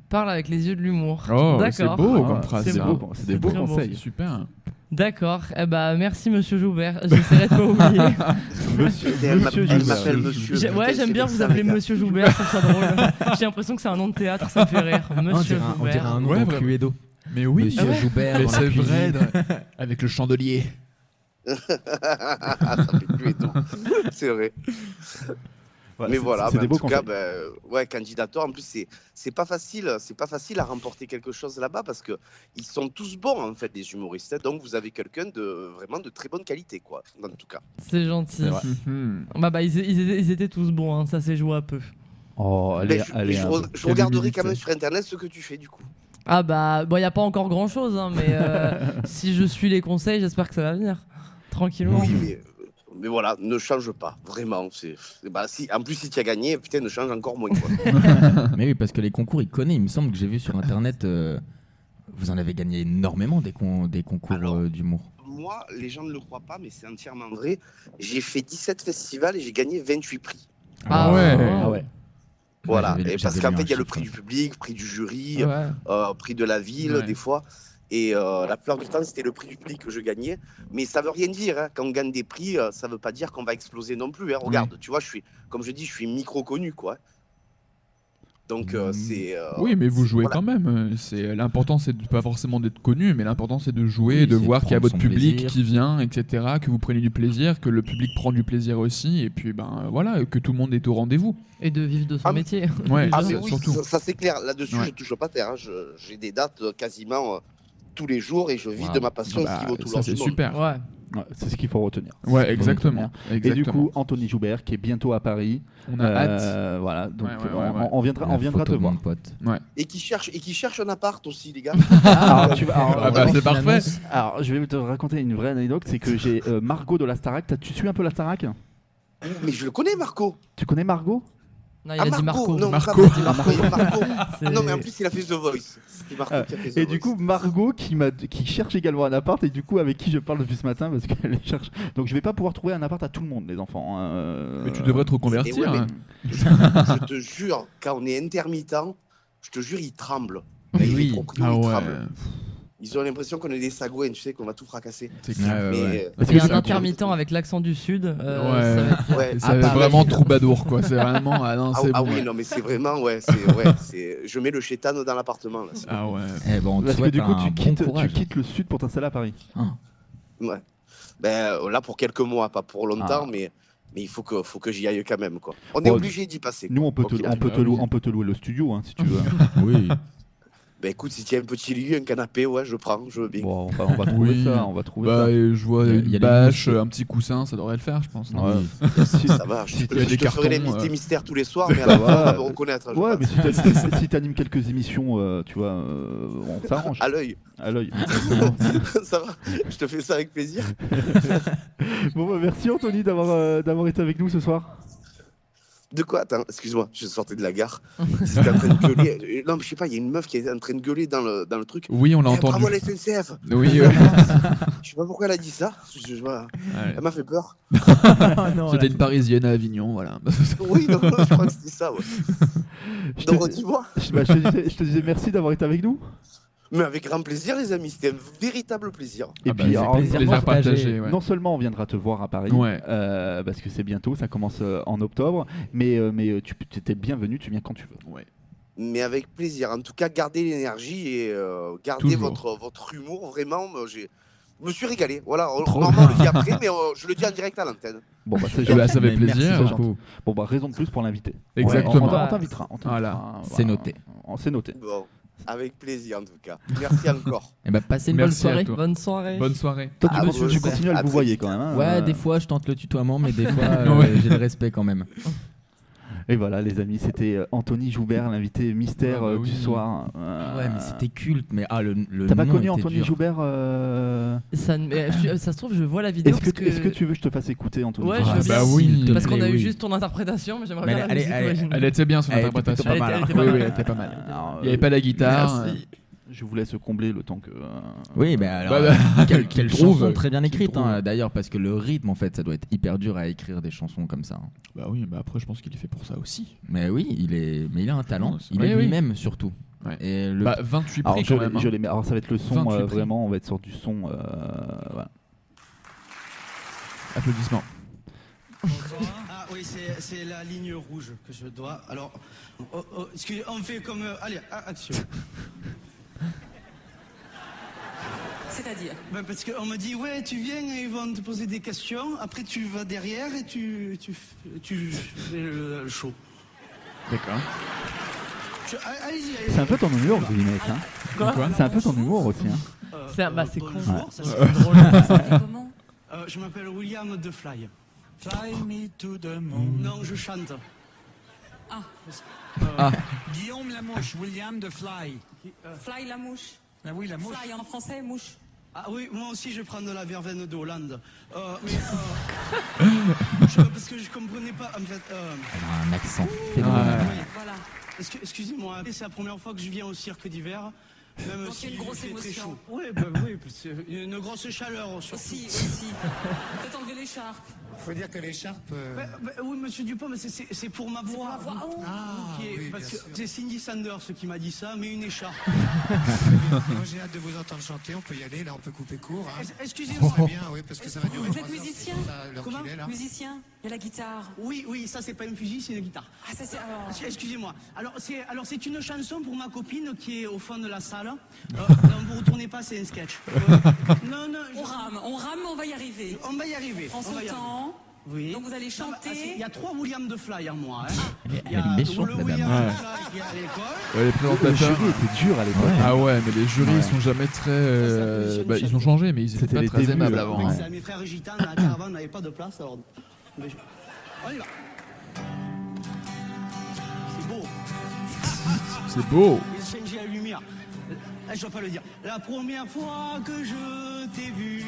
Parle avec les yeux de l'humour. Oh, c'est D'accord. beau Ah, comme phrase. c'est ça. beau, c'est des beaux très beau. conseils. Super. D'accord. Eh ben, merci Monsieur Joubert. J'essaierai de pas oublier. Monsieur Elle Monsieur m'appelle Joubert. Monsieur. Ouais, Putain, j'aime bien c'est vous ça, appeler les gars. Monsieur Joubert, je trouve ça drôle. J'ai l'impression que c'est un nom de théâtre, ça me fait rire. On Monsieur dirait on dirait Joubert. un nom Ouais, dans vraiment. Cluedo. Mais oui, Monsieur Joubert mais dans la c'est cuisine. vrai, avec le chandelier. Ça fait plus et tout. C'est vrai. Voilà, Mais c'est- voilà, c'est ben, des en beaux tout cas, conseils. ouais, candidateur. En plus, c'est pas facile à remporter quelque chose là-bas parce que ils sont tous bons en fait, les humoristes. Hein. Donc vous avez quelqu'un de vraiment de très bonne qualité, quoi. En tout cas. C'est gentil. C'est vrai. Mhm. Ils étaient tous bons, hein, ça s'est joué un peu. Oh, Ben, allez, je allez. un peu. je Quelle regarderai humilité. quand même sur internet ce que tu fais du coup. Ah bah, bon, il n'y a pas encore grand chose, hein, mais si je suis les conseils, j'espère que ça va venir. Tranquillement. Oui, mais voilà, ne change pas, vraiment. En plus, si tu as gagné, putain, ne change encore moins. Quoi. Mais oui, parce que les concours, ils connaissent. Il me semble que j'ai vu sur internet, vous en avez gagné énormément des concours Alors, d'humour. Moi, les gens ne le croient pas, mais c'est entièrement vrai. J'ai fait 17 festivals et j'ai gagné 28 prix. Ah ouais. Ah ouais. Voilà, j'avais- et parce j'avais qu'en lu fait, un il y a le chiffre. prix du public, prix du jury, Ouais. prix de la ville, Ouais. des fois. Et la plupart du temps, c'était le prix du public que je gagnais. Mais ça veut rien dire. Hein. Quand on gagne des prix, ça veut pas dire qu'on va exploser non plus. Hein. Regarde, tu vois, comme je dis, je suis micro-connu, quoi. Donc, c'est... Oui, mais vous jouez voilà. quand même. L'important, c'est pas forcément d'être connu, mais l'important, c'est de jouer, Oui, de c'est voir de qu'il y a prendre votre son public plaisir. qui vient, etc., que vous prenez du plaisir, que le public prend du plaisir aussi, et puis ben voilà, que tout le monde est au rendez-vous. Et de vivre de son Ah, métier. Ouais, Ah, ça, mais oui, surtout. ça c'est clair. Là-dessus, Ouais. je touche pas terre. Hein. J'ai des dates quasiment tous les jours et je vis Wow. de ma passion, Bah, ce qui vaut tout ça, l'or c'est du monde. super. Ouais. Ouais, c'est ce qu'il faut retenir. Ouais, C'est ce qu'il faut exactement. retenir. Et du coup, Anthony Joubert qui est bientôt à Paris. on a hâte. Voilà, donc Ouais. on viendra La te photo de voir. mon pote. Et qui cherche un appart aussi, les gars. Alors, tu vas- alors, Ah bah, alors, c'est parfait. alors, je vais te raconter une vraie anecdote, c'est que j'ai Margot de la Starac. Tu suis un peu la Starac? Mais je le connais, Marco. Tu connais Margot? Non, il a dit Marco. Non, Marco. pas Marco. C'est- Non, mais en plus, il a fait The Voice. C'était Marco qui a fait The Et Voice. du coup, Margot qui cherche également un appart et du coup avec qui je parle depuis ce matin parce qu'elle cherche. Donc je vais pas pouvoir trouver un appart à tout le monde, les enfants. Mais tu devrais te reconvertir. Et ouais, hein. Je te jure, quand on est intermittent, je te jure, ils tremblent. Mais Ils oui. trop clous, Ah ils ouais. tremblent. Ils ont l'impression qu'on est des sagouins, tu sais, qu'on va tout fracasser. C'est Ouais, clair. Mais ouais. Parce Il y que a c'est un intermittent avec l'accent du sud. Ouais. Ça va être- ouais. Ça va être vraiment troubadour, quoi. C'est vraiment. Ah non, Ah, c'est ah bon. oui, ouais. non, mais c'est vraiment, je mets le chétane dans l'appartement, là. Ah ouais. Eh ben, on te parce que souhaite du coup un tu bon quittes, courage. le sud pour t'installer à Paris. Ouais. Ben, là, pour quelques mois, pas pour longtemps, Ah. mais il faut que j'y aille quand même, quoi. On est Bon, obligé d'y passer. Nous on peut Quoi qu'il te arrive. on peut te louer le studio hein, si tu veux. Oui. Ben, écoute, si tu as un petit lit, un canapé, ouais, je prends, je veux bien. Bon, on va trouver Oui. ça, on va trouver Bah, ça. et je vois Il y a une les bâche, mouches. un petit coussin, ça devrait le faire, je pense. non Ouais. Si, ça va. Je si te tu as des je te ferai les cartons, invités mystères tous les soirs, ça mais à la fin, va. on va me reconnaître. je Ouais, pense. mais si t'animes quelques émissions, tu vois, on s'arrange À l'œil. à l'œil. Ça va. Je te fais ça avec plaisir. Bon, bah, merci Anthony d'avoir été avec nous ce soir. De quoi? Attends, excuse-moi, je sortais de la gare. J'étais en train de gueuler. Non, mais je sais pas, il y a une meuf qui est en train de gueuler dans le truc. Oui, on l'a Eh, entendu. bravo la SNCF. Oui, Je sais pas pourquoi elle a dit ça. ouais. Elle m'a fait peur. C'était une parisienne à Avignon, voilà. Oui, non, je crois que c'était ça. Ouais. Je Donc, te, dis-moi. je te disais merci d'avoir été avec nous. Mais avec grand plaisir, les amis. C'était un véritable plaisir. Et Ah bah, puis, c'est alors, plaisir plaisir partagé. partagé. Ouais. non seulement on viendra te voir à Paris, Ouais. parce que c'est bientôt, ça commence en octobre, mais tu étais bienvenu, tu viens quand tu veux. Ouais. Mais avec plaisir. En tout cas, gardez l'énergie et gardez Toujours. votre humour. Vraiment, je me suis régalé. Voilà, Trop normalement, on le dit après, mais je le dis en direct à l'antenne. Bon, bah, c'est Eh bah, gentil. ça fait Mais merci plaisir. beaucoup. Bon, bah, raison de plus pour l'inviter. Exactement. On t'invitera. Voilà. C'est noté. C'est noté. Bon, avec plaisir en tout cas. Merci encore. Eh ben, passez une bonne Merci à soirée. toi. Bonne soirée. Bonne soirée. Toi, Ah, tu, bon, tu super. continues à À le très vouvoyer vite. quand même. hein, Ouais, des fois je tente le tutoiement, mais des fois Ouais. j'ai le respect quand même. Et voilà, les amis, c'était Anthony Joubert, l'invité mystère Ah, bah du oui. soir. Ouais, mais c'était culte. Mais le T'as pas nom connu était Anthony dur. Joubert Ça se trouve, je vois la vidéo. Est-ce que, parce que... est-ce que tu veux que je te fasse écouter Anthony Ouais, Joubert je veux bien. bah oui. s'il te Parce qu'on plaît, a eu oui. juste ton interprétation, mais j'aimerais Mais bien la elle est- musique elle est- originale. Elle était bien son Elle était interprétation. plutôt pas mal. Elle était Oui, pas oui, mal. elle était pas mal. Alors, Il n'y avait pas la guitare. Merci. Je vous laisse combler le temps que. Oui, mais alors, Bah, quelle trouve. chanson très bien Qu'il écrite trouve. d'ailleurs, parce que le rythme en fait, ça doit être hyper dur à écrire des chansons comme ça. Bah oui, bah après, je pense qu'il est fait pour ça aussi. Mais oui, il a un talent, Non, c'est- il oui, est oui. lui-même surtout. Ouais. Et le Bah, 28 Alors, prix je quand l'ai- même. je hein. l'ai mis- alors ça va être le son 28 prix. vraiment, on va être sur du son. Voilà. Applaudissements. Ah oui, c'est la ligne rouge que je dois. Alors, excusez, on fait comme. Allez, action. C'est-à-dire Ben, parce qu'on me dit, ouais, tu viens et ils vont te poser des questions. Après, tu vas derrière et tu fais le show. D'accord. Allez-y, C'est un peu ton humour, Guillemette. Hein. Quoi C'est un peu ton humour aussi. Hein. C'est con. Bonjour, ça, C'est c'est- drôle. comment je m'appelle William de Fly. Fly me to the moon. Non, je chante. Guillaume Lamouche, William de Fly. Fly la mouche. Ah oui, la mouche. Fly en français, mouche. Ah oui, moi aussi je prends de la verveine de Hollande. Parce que je comprenais pas, en fait. Elle a un accent phénoménal. Oui. Voilà. Excusez-moi, c'est la première fois que je viens au cirque d'hiver. Même Donc, il y a une grosse fait très émotion. chaud. Oui, c'est une grosse chaleur surtout. Aussi, aussi. Peut-être enlever l'écharpe. Faut dire que l'écharpe. Oui, monsieur Dupont, mais c'est pour ma voix. pour la voix. Oh. Ok, oui, parce bien que sûr. c'est Cindy Sanders qui m'a dit ça, mais une écharpe. Moi j'ai hâte de vous entendre chanter, on peut y aller, là on peut couper court. Hein. Excusez-moi. Très bien, oui, parce que ça va durer Vous 3 êtes heures, musicien c'est ça, l'heure Comment qu'il est, là. Musicien, il y a la guitare. Oui, ça c'est pas une fusil, c'est une guitare. Ah, ça c'est alors. Excusez-moi. Alors c'est une chanson pour ma copine qui est au fond de la salle. Non, vous retournez pas, c'est un sketch. Non, On rame, mais on va y arriver. On va y arriver. Prends on son va y arriver. temps. Oui. Donc vous allez chanter. Il y a 3 William de Fly en moi. Hein. Elle est méchante, le la William dame. de Fly qui est à l'école. Ouais, les Le présentateurs. jury était dur à l'époque. Ah ouais, mais les jurys Ouais. ils sont jamais très. Ça, Ils ont changé, mais ils étaient C'était pas les très débuts, aimables là. avant. Ouais. Mes frères gitans, la caravane n'avait pas de place, alors. On y va. C'est beau. C'est beau. Ils ont changé la lumière. Je dois pas le dire. La première fois que je t'ai vu,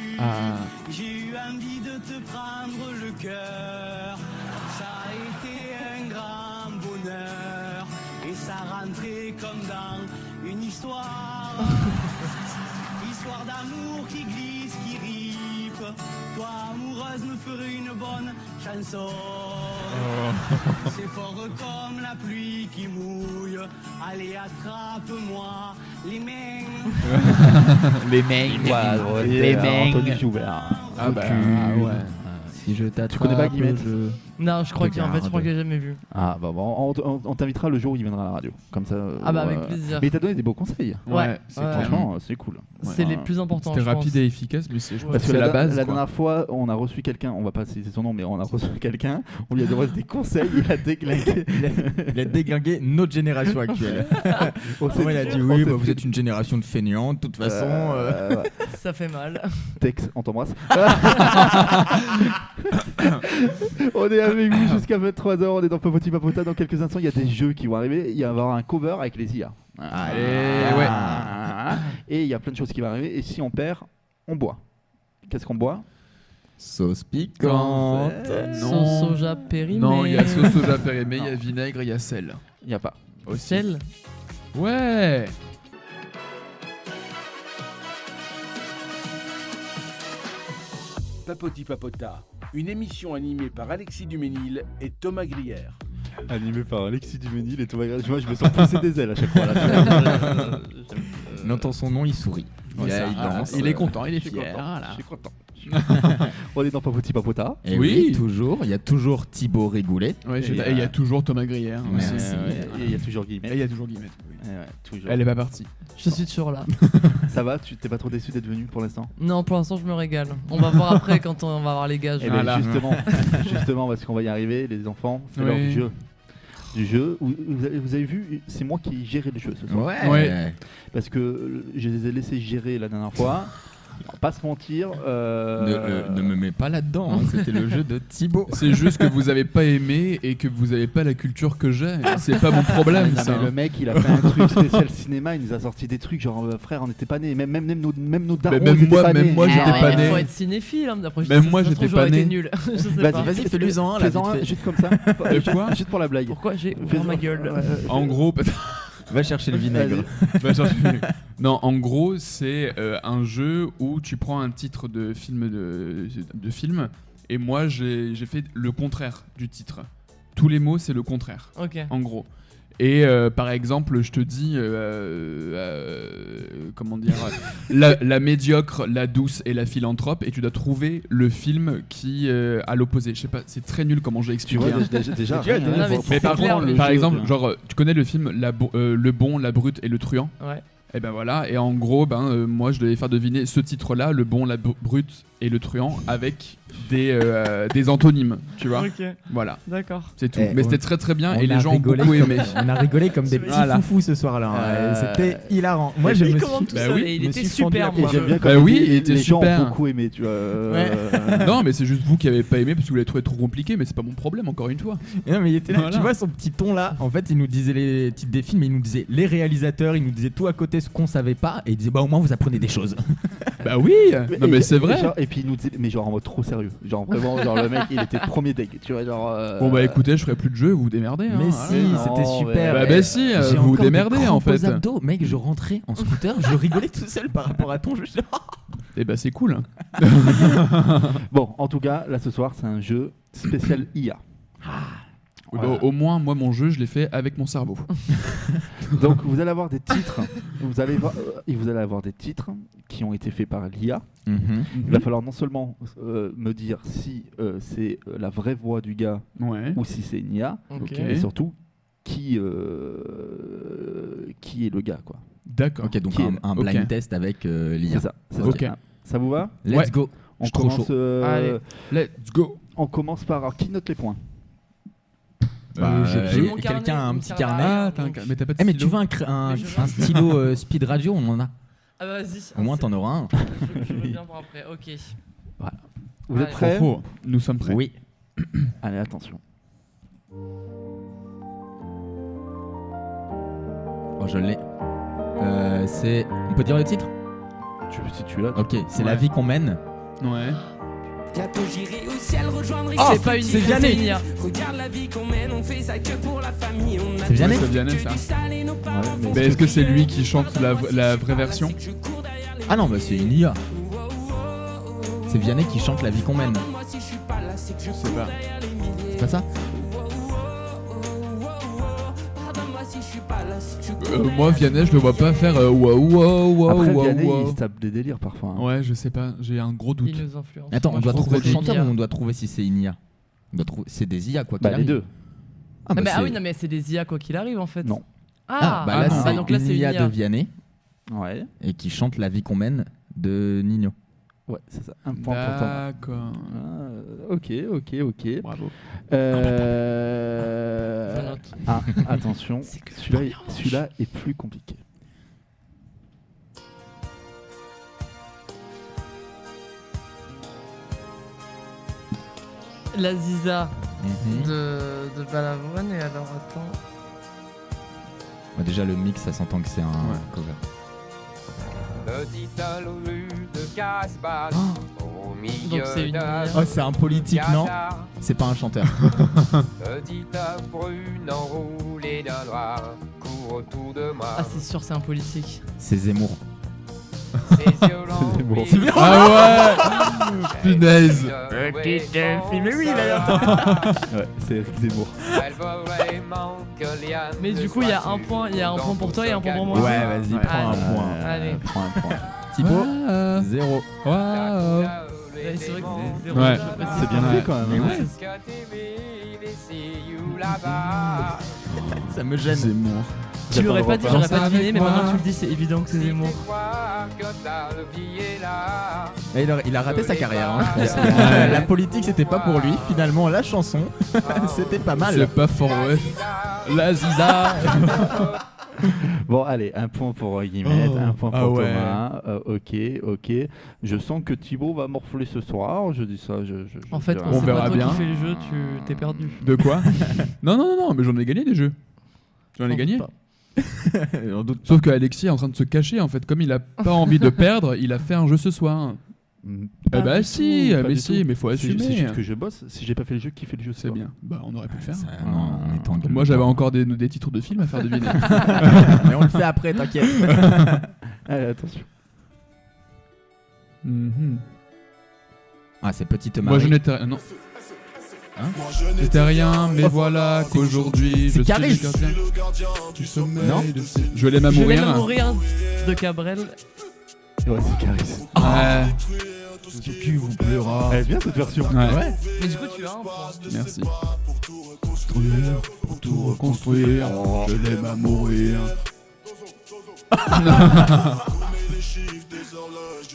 j'ai eu envie de te prendre le cœur. Ça a été un grand bonheur et ça rentrait comme dans une histoire. Histoire d'amour qui glisse, qui ripe. Toi amoureuse me ferais une bonne chanson. C'est fort comme la pluie qui mouille. Allez, attrape-moi les mains. Les mains. Les Anthony Joubert. Ah bah ouais. Si je t'attrape, Tu connais pas Guillemette Non, je crois que je l'ai jamais vu. Ah bah bon, on t'invitera le jour où il viendra à la radio. Comme ça. Ah bah avec plaisir. Mais il t'a donné des beaux conseils. Ouais. Franchement, c'est cool. C'est les plus importants. C'était je rapide pense. et efficace, mais je crois Parce que que c'est la base. la quoi. dernière fois, on a reçu quelqu'un, on va pas citer son nom, mais on a reçu quelqu'un, on lui a demandé des conseils, il a déglingué. Il a déglingué notre génération actuelle. Il a dit oui, bah, vous êtes une génération de feignants, de toute façon. Ouais. Ça fait mal. Tex, on t'embrasse. On est avec vous jusqu'à 23h, on est dans Papoti Papota. Dans quelques instants, il y a des jeux qui vont arriver. Il va y avoir un cover avec les IA. ouais. Et il y a plein de choses qui vont arriver. Et si on perd, on boit. Qu'est-ce qu'on boit? Sauce piquante. Sauce soja périmée. Non, il y a sauce soja périmée, il y a vinaigre, il y a sel. Il n'y a pas. Sel. Ouais. Papoti Papota, une émission animée par Alexis Duménil et Thomas Grière. Animé par Alexis Duménil et Thomas Grière. Je me sens pousser des ailes à chaque fois. Là. Il entend son nom, il sourit. Ouais, il danse. Il est content, il est fier. Voilà. Je suis content. On est dans Papoti Papota. Et Oui. oui, toujours. Il y a toujours Thibaut Régoulet. Ouais, et il y a toujours Thomas Grière. Merci. aussi. Et il y a toujours Guillemette. Et il y a toujours Guillemette. oui. Toujours. Elle est pas partie. Je suis toujours là. Ça va, tu t'es pas trop déçu d'être venu pour l'instant? Non, pour l'instant, je me régale. On va voir après quand on va avoir les gages. Eh bien, Voilà. justement, parce qu'on va y arriver, les enfants, c'est Oui. l'heure du jeu. Du jeu, vous avez vu, c'est moi qui gérais le jeu ce soir. Ouais. Parce que je les ai laissés gérer la dernière fois. On va pas se mentir. Ne me mets pas là-dedans, hein, c'était le jeu de Thibaut. C'est juste que vous avez pas aimé et que vous avez pas la culture que j'ai. C'est pas mon problème, Non, ça. mais le mec, il a fait un truc spécial cinéma, il nous a sorti des trucs genre frère, on n'était pas nés. Même nos darons, même ils étaient moi- pas même nés. moi, j'étais pas Il né. faut être cinéphile. Hein, d'après, Même ça, moi, ça se j'étais trouve, j'aurais pas été né. nul. Je sais Vas-y, pas. Vas-y, fais-lui-en un, là, Fais-en vite un, fait. juste comme ça. Quoi Juste pour la blague. Pourquoi j'ai Fais-en- ouvert ma gueule En gros, Va chercher le vinaigre. Va chercher. Non, en gros, c'est un jeu où tu prends un titre de film de film et moi j'ai fait le contraire du titre. Tous les mots, c'est le contraire. Ok. En gros. Et par exemple, je te dis, comment dire, la médiocre, la douce et la philanthrope, et tu dois trouver le film qui à l'opposé. Je sais pas, c'est très nul comment j'ai Tu expliqué. vois, hein. déjà, vois, rien, mais faut- c'est Mais par clair, contre, le par jeu, exemple, bien. genre, tu connais le film Le Bon, la Brute et le Truand. Ouais. Et ben voilà, et en gros, moi je devais faire deviner ce titre-là, Le Bon, la Brute et le Truand, avec des antonymes, tu vois. Ok. Voilà, D'accord. c'est tout. Eh, Mais on- c'était très très bien On et les a gens ont rigolé beaucoup comme- aimé. On a rigolé comme des petits Voilà. foufous ce soir-là. hein. C'était hilarant. Moi, Et je il me commande suis. tout Bah seul oui, et il je me était suis fendu super. la Et moi. j'aime bien Bah quand oui, il dit, il était les gens super. ont beaucoup aimé, tu vois. Non, mais c'est juste vous qui avez pas aimé parce que vous l'avez trouvé trop compliqué, mais c'est pas mon problème, encore une fois. Non, mais il était là. Voilà. Tu vois son petit ton là. En fait, il nous disait les titres des films, il nous disait les réalisateurs, il nous disait tout à côté ce qu'on savait pas, et il disait bah au moins vous apprenez des choses. Bah oui, non mais c'est vrai. Et puis il nous disait, mais genre en mode trop sérieux. Genre vraiment, genre le mec il était premier deg. Tu vois, genre. Bon bah écoutez, je ferai plus de jeu, vous vous démerdez. Hein, Mais voilà. si, non, c'était mais- super. Bah, si, J'ai vous vous encore des démerdez en crampes aux fait. abdos. Mec, je rentrais en scooter, je rigolais tout seul par rapport à ton jeu. Et bah c'est cool. Bon, en tout cas, là ce soir c'est un jeu spécial IA. Voilà. Au moins, moi mon jeu, je l'ai fait avec mon cerveau. Donc vous allez avoir des titres. Vous allez avoir des titres qui ont été faits par l'IA. Il va falloir non seulement me dire si c'est la vraie voix du gars Ouais. ou si c'est une IA, Ok. et surtout qui est le gars, quoi. D'accord. Ok, donc Qui est- un blind ok. test avec l'IA. C'est ça. Ok. Ça vous va? Let's Ouais. go. On Je suis trop commence. chaud. Allez. Let's go. On commence par. Alors, qui note les points? j'ai mon carnet, quelqu'un a un il me petit sert à carnet. rien, Ah, donc- mais t'as pas de Mais tu stylo. veux un stylo speed radio? On en a. Ah bah vas-y. Au moins, t'en auras un. Je veux bien pour après. Ok. Vous êtes Allez. prêts? Oh, nous sommes prêts. Oui. Allez, attention. Oh, je l'ai. C'est. On peut dire le titre? Si tu l'as. Ok, c'est La Ouais. vie qu'on mène. Ouais. Bientôt j'irai au ciel rejoindre C'est pas une c'est Vianney. Nia. Regarde la vie qu'on mène, on fait ça que pour la famille. On a C'est Vianney? C'est Vianney, ça. du sale et nos parents mais font Mais est-ce que c'est lui qui chante la vraie version? que je cours derrière les Ah non, bah c'est une IA. C'est Vianney qui chante La vie qu'on mène. moi si je suis pas là, c'est que je Je sais cours pas. derrière les milliers. C'est pas ça? Pardonne-moi si je suis pas là, c'est que je cours Moi, Vianney, je le vois pas faire waouh. Après, Vianney, il se tape des délires parfois. Hein. Ouais, je sais pas, j'ai un gros doute. Il nous influence. Attends, Moi, on doit je trouve trouver que le c'est chanteur une ou IA. on doit trouver si c'est une IA? C'est des IA quoi qu'il Bah, les arrive. deux. Ah, bah, Ah c'est- oui, non mais c'est des IA quoi qu'il arrive en fait. Non. Ah, bah là non. c'est donc là une c'est une IA IA. de Vianney Ouais. et qui chante La vie qu'on mène de Nino. Ouais, c'est ça. Un point pour Thomas. D'accord. Ok. Bravo. Je note. Ah, attention. C'est que la Celui-là première manche. celui-là est plus compliqué. La Ziza Mhm. de Balavoine et alors attends. Bah, déjà le mix, ça s'entend que c'est un cover. Petite rue de Casbah, au milieu Donc c'est une de IA. Oh, c'est un politique, non? Gaza. C'est pas un chanteur. Petite brune enroulée d'un noir court autour de moi. Ah c'est sûr c'est un politique. C'est Zemmour. Ses yeux longs, C'est bon. Ah ouais. Punaise. Petite fille, mais oui, il Ouais, c'est Zemmour. Mais du coup il y a un point pour toi et un point pour moi. Ouais, vas-y, prends un Allez. point. Allez. Prends un point. Thibaut, Ah. 0. Waouh. Ouais, c'est vrai que c'est zéro. Ouais. je précise. C'est bien fait quand même. hein. Ça me gêne. Zemmour. Tu l'aurais pas dit, j'aurais pas deviné, mais moi. maintenant tu le dis, c'est évident que c'est Zemmour. Et il a raté sa carrière. Hein, je pense. Ouais. La politique, c'était pas pour lui. Finalement, la chanson, c'était pas mal. C'est pas fort, ouais. La Ziza. Bon, allez, un point pour Guillemette, Oh. un point pour Ah ouais. Thomas. Ok. Je sens que Thibaut va morfler ce soir. Je dis ça. En fait, dirais quand On c'est verra pas toi bien. qui fais le jeu, t'es perdu. De quoi? Non, mais j'en ai gagné des jeux. J'en ai gagné. On doute Sauf que Alexis est en train de se cacher en fait. Comme il a pas envie de perdre, il a fait un jeu ce soir. Mm. Eh Pas bah du si, tout, ah pas mais du si, tout. mais faut C'est assumer. juste que je bosse. Si j'ai pas fait le jeu, qui fait le jeu? C'est bien. Bah on aurait pu le faire. ça. Non, on est en gueule. Moi j'avais encore des titres de films à faire deviner. Mais on le fait après, t'inquiète. Allez, attention. Mhm. Ah, c'est Petite Marie. Moi je n'étais rien. Non. Hein J'étais rien, mais voilà qu'aujourd'hui je c'est suis Caris. le gardien du sommeil. Non. Je l'aime à Je vais mourir. même mourir de Cabrel. Ouais, c'est Caris. Ouais. Tout cul vous pleura. Elle est bien cette version. Ouais. Mais du coup, tu as un point. Merci. Pour tout reconstruire, je l'aime à mourir.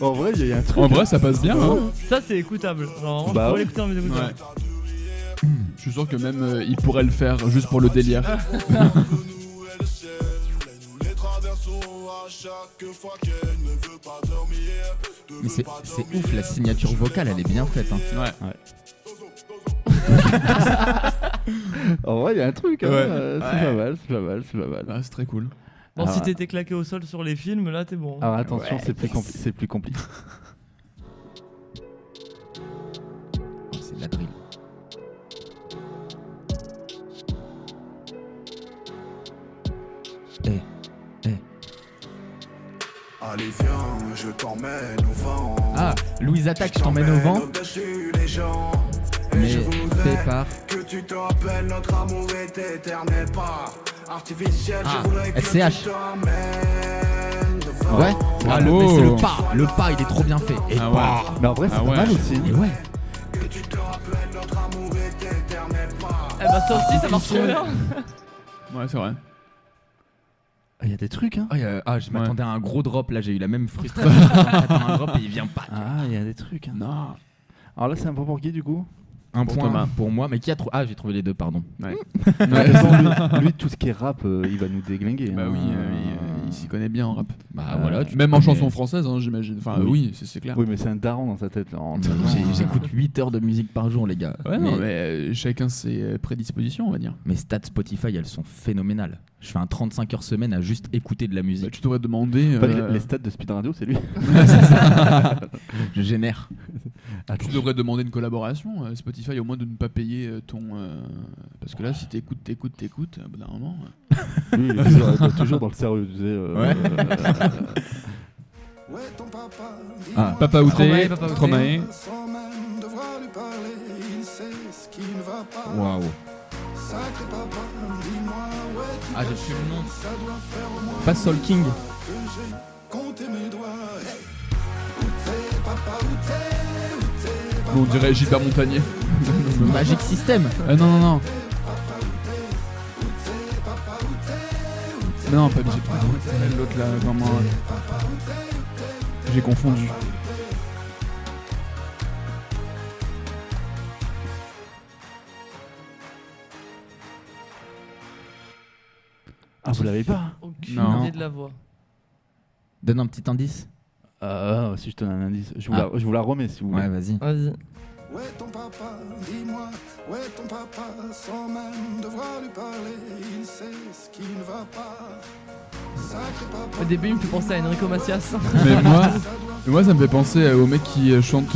En vrai, il y a un truc. En vrai, ça passe bien. Hein. Ça, c'est écoutable. Genre, Bah je pourrais ouais. l'écouter en mes écouteurs. Ouais. Je suis sûr que même il pourrait le faire juste pour le délire. Mais c'est ouf, la signature vocale, elle est bien faite. Hein. Ouais. En vrai, il y a un truc. Hein. Ouais. C'est pas mal, c'est pas mal, c'est pas mal. Ah, c'est très cool. Bon, Ah si ouais. t'étais claqué au sol sur les films, là, t'es bon. Alors attention, Ouais, c'est plus, c'est plus compliqué. Oh, c'est de la drill. Allez viens, je t'emmène au vent. Ah, Louise Attaque, je t'emmène au vent. Au-dessus les gens. Mais je voudrais fait par. que tu te rappelles, notre amour est éternel, pas artificiel. Ah, je voudrais que SCH. tu t'emmènes devant. Ouais. Ah, Bravo. mais c'est le pas. Le pas, il est trop bien fait. Et Ah pas. ouais. Mais en vrai, c'est Ah pas ouais. mal aussi. Et ouais. Que tu te rappelles, notre amour est éternel, pas. Eh bah, ça aussi, ça marche trop bien. Ouais, c'est vrai. Il y a des trucs, hein. Je m'attendais à un gros drop. Là, j'ai eu la même frustration. J'attends un drop et il vient pas. Ah, il y a des trucs. Hein. Non. Alors là, c'est un point pour qui du coup? Un Pour point Thomas. pour moi, mais qui a trouvé... Ah, j'ai trouvé les deux, pardon. Ouais. Lui, tout ce qui est rap, il va nous déglinguer. Bah hein. oui, il s'y connaît bien en rap. Bah voilà, tu Même en connais. chanson française, hein, j'imagine. Enfin, oui, c'est clair. Oui, mais c'est un daron dans sa tête. Là, J'écoute 8 heures de musique par jour, les gars. Ouais, non, mais chacun ses prédispositions, on va dire. Mes stats Spotify, elles sont phénoménales. Je fais un 35 heures semaine à juste écouter de la musique. Bah, tu devrais demander. En fait, les stats de Speed Radio, c'est lui. Je génère. Tu devrais demander une collaboration. Spotify, au moins de ne pas payer ton. Parce que là, si t'écoutes, au bout d'un moment. Oui, il est toujours dans le sérieux. Tu sais, Ouais. Ah. Papa Outé, Stromae. Waouh. Ah, j'ai plus le nom. Pas Soul King. On dirait Gilbert Montagnier. Magic System. Non. Non, pas Gilbert. L'autre là, vraiment. J'ai confondu. Ah, vous l'avez pas? Aucune Non. idée de la voix. Donne un petit indice. Si je te donne un indice, je vous la remets si vous voulez. Ouais, vas-y. Vas-y. Où est ton papa? Dis-moi, où est ton papa? Sans même devoir lui parler, il sait ce qui ne va pas. Sacré papa. Au début, il me fait penser à Enrico Macias. Mais moi, ça me fait penser au mec qui chante.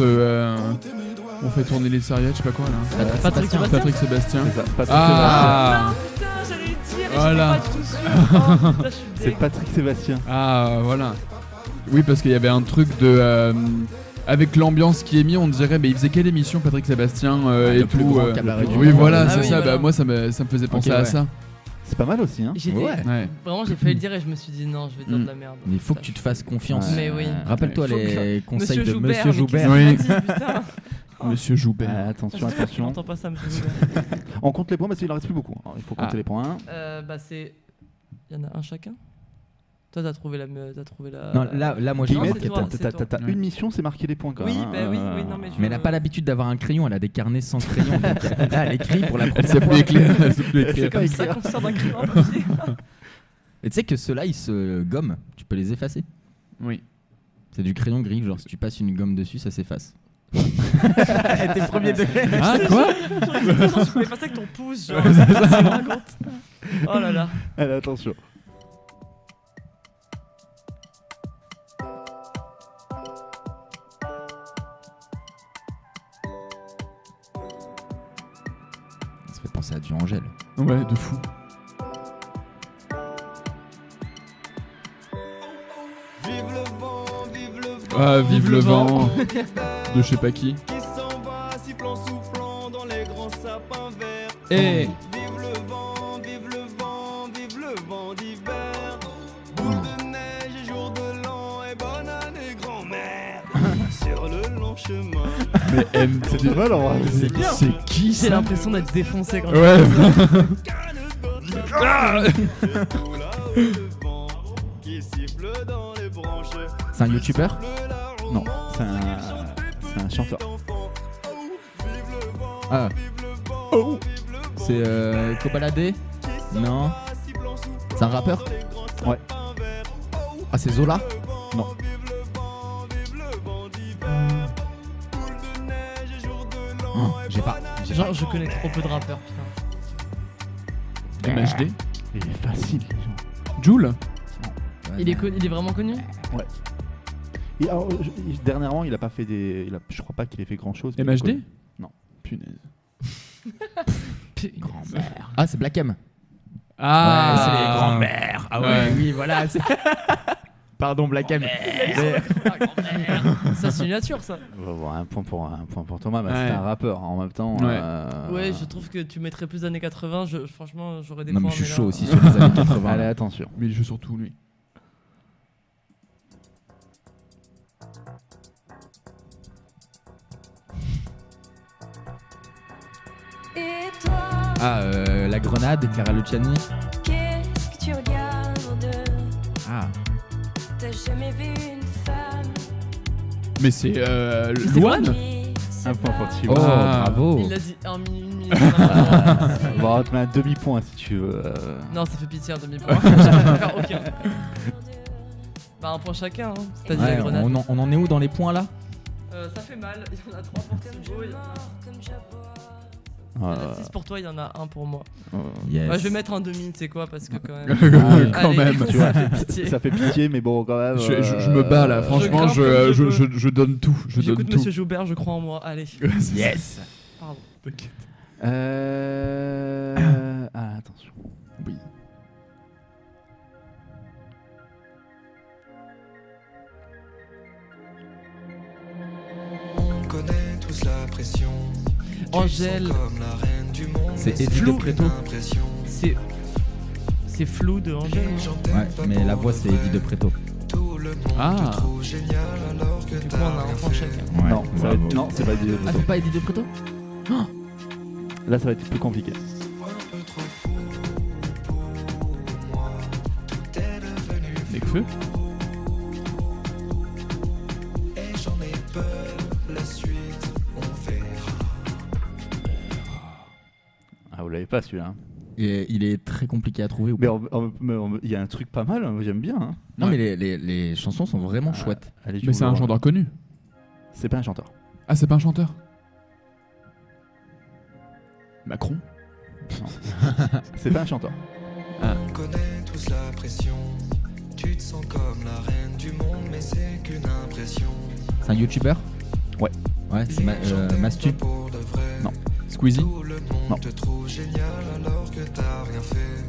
On fait tourner les serviettes, je sais pas quoi là. Patrick Sébastien. Patrick Sébastien. C'est ça, Patrick Ah. Putain, j'allais le dire, et Voilà. j'étais pas du tout sûre. Oh, putain, je suis C'est deg. Patrick Sébastien. Ah, voilà. Oui, parce qu'il y avait un truc de. Avec l'ambiance qui est mis, on dirait, mais il faisait quelle émission, Patrick Sébastien et le plus tout grand cabaret du Oui, monde. voilà, Ah c'est oui, ça. voilà. Bah, moi, ça me faisait penser à ouais. ça. C'est pas mal aussi, hein. J'étais Ouais. Vraiment, j'ai failli le dire et je me suis dit non, je vais dire de la merde. Il faut que tu te fasses confiance. Mais oui. Rappelle-toi Faut les que- conseils Monsieur de Joubert, Monsieur mais Joubert. qu'est-ce qu'il Oui. m'a dit, putain. Monsieur Joubert. Attention, Je attention. n'entends pas ça, Monsieur Joubert. On compte les points parce qu'il en reste plus beaucoup. Alors, il faut compter les points. Bah c'est. Il y en a un chacun. Toi t'as trouvé la. Non, là moi j'ai Non, une c'est toi, c'est toi. T'as une mission, c'est marquer les points quand Oui, même. bah oui, non mais. Mais elle n'a pas l'habitude d'avoir un crayon, elle a des carnets sans crayon. Donc là, elle écrit pour la Elle première sait fois. plus écrire. Elle sait plus écrire. C'est comme ça qu'on sort d'un crayon à papier. Et tu sais que ceux-là, ils se gomment. Tu peux les effacer. Oui. C'est du crayon gris, genre si tu passes une gomme dessus, ça s'efface. T'es premier degré. Ah, quoi? Tu pouvais passer avec ton pouce, genre. Tu te rends compte? Oh là là. Allez, attention. Ça fait penser à du Angèle. Ouais, de fou. Vive le vent, vive le vent. Ah, vive le vent. De je sais pas qui. Qui s'en va, sifflant, soufflant dans les grands sapins verts. Eh. Vive le vent, vive le vent, vive le vent d'hiver. Boule de neige et jour de l'an et bonne année grand-mère. Sur le long chemin. Mais C'est pas mal en vrai. C'est qui J'ai ça? l'impression d'être défoncé quand Ouais. C'est un youtubeur? Non, c'est un chanteur. Ah. C'est Kobalade? Non. C'est un rappeur? Ouais. Ah, c'est Zola? Non. Oh, j'ai pas. Genre, je connais trop peu de rappeurs, putain. MHD. Il est facile, les gens. Joule. Il est vraiment connu? Ouais. Et alors, dernièrement, il a pas fait des. Je crois pas qu'il ait fait grand chose. MHD? Non. Punaise. Grand-mère. Ah, c'est Black M. Ah, Ouais, c'est les grands-mères. Ah ouais, oui, voilà. Pardon, Black M. Ça, c'est une nature, ça. On va voir un point pour Thomas. Bah, Ouais. c'est un rappeur en même temps. Ouais. Ouais, je trouve que tu mettrais plus années 80. Franchement, j'aurais des Non, points. mais je suis là- chaud aussi sur les années 80. Allez, attention. Mais il joue surtout lui. Et toi, Ah, la grenade, Clara Luciani. qu'est-ce que tu regardes? Ah. T'as jamais vu une femme? Mais c'est C'est Louane. Oui, Un point pour Thibaut. Oh, bravo. Il a dit 1 minute. Bon, on te met un demi-point si tu veux. Non, ça fait pitié un demi-point. J'arrive à faire aucun. Bah, un point chacun, hein. C'est-à-dire Ouais, la grenade. on en est où dans les points là? Ça fait mal. Il y en a 3 pour Thibaut. Il y en a 6 pour toi, il y en a 1 pour moi. Yes. Ouais, je vais mettre un demi, tu sais quoi, parce que quand même. Quand Allez, même, Tu vois, ça fait pitié. ça fait pitié, mais bon, quand même. Je me bats là, franchement, grimpe comme je peux. je donne tout. Je donne J'écoute tout. Monsieur Joubert, je crois en moi. Allez. Yes. Pardon. T'inquiète. Ah, attention. Oui. On connaît tous la pression. Angèle. Comme la reine du monde. C'est mais Eddie flou. de Préto. l'impression. C'est flou de Angèle. Ouais, mais la voix c'est Eddie de Préto. Tout le monde Ah. te trouve génial alors que Du coup, t'as on a un rien point fait. chacun. Ouais, Non, ça va bravo. être... non, c'est pas Eddie de Ah, Préto. c'est pas Eddie de Préto? Là, ça va être plus compliqué. Un peu trop fou pour moi. Tout est devenu Nekfeu. et j'en ai peur. La suite, on verra. Ah, vous l'avez pas celui-là. Hein. Et il est très compliqué à trouver ou Mais pas? il y a un truc pas mal, hein, j'aime bien. Hein. Non, Ouais. mais les chansons sont vraiment chouettes. Allez, je Mais vous c'est le un rends. chanteur connu. C'est pas un chanteur. Ah, c'est pas un chanteur. Macron. C'est pas un chanteur. On connaît tous la pression. Tu te sens comme la reine du monde, mais c'est qu'une impression. C'est un youtubeur? Ouais. Ouais, c'est Mastu. Pour de vrai. Non. Squeezie. Tout le monde Non. te trouve génial alors que t'as rien fait.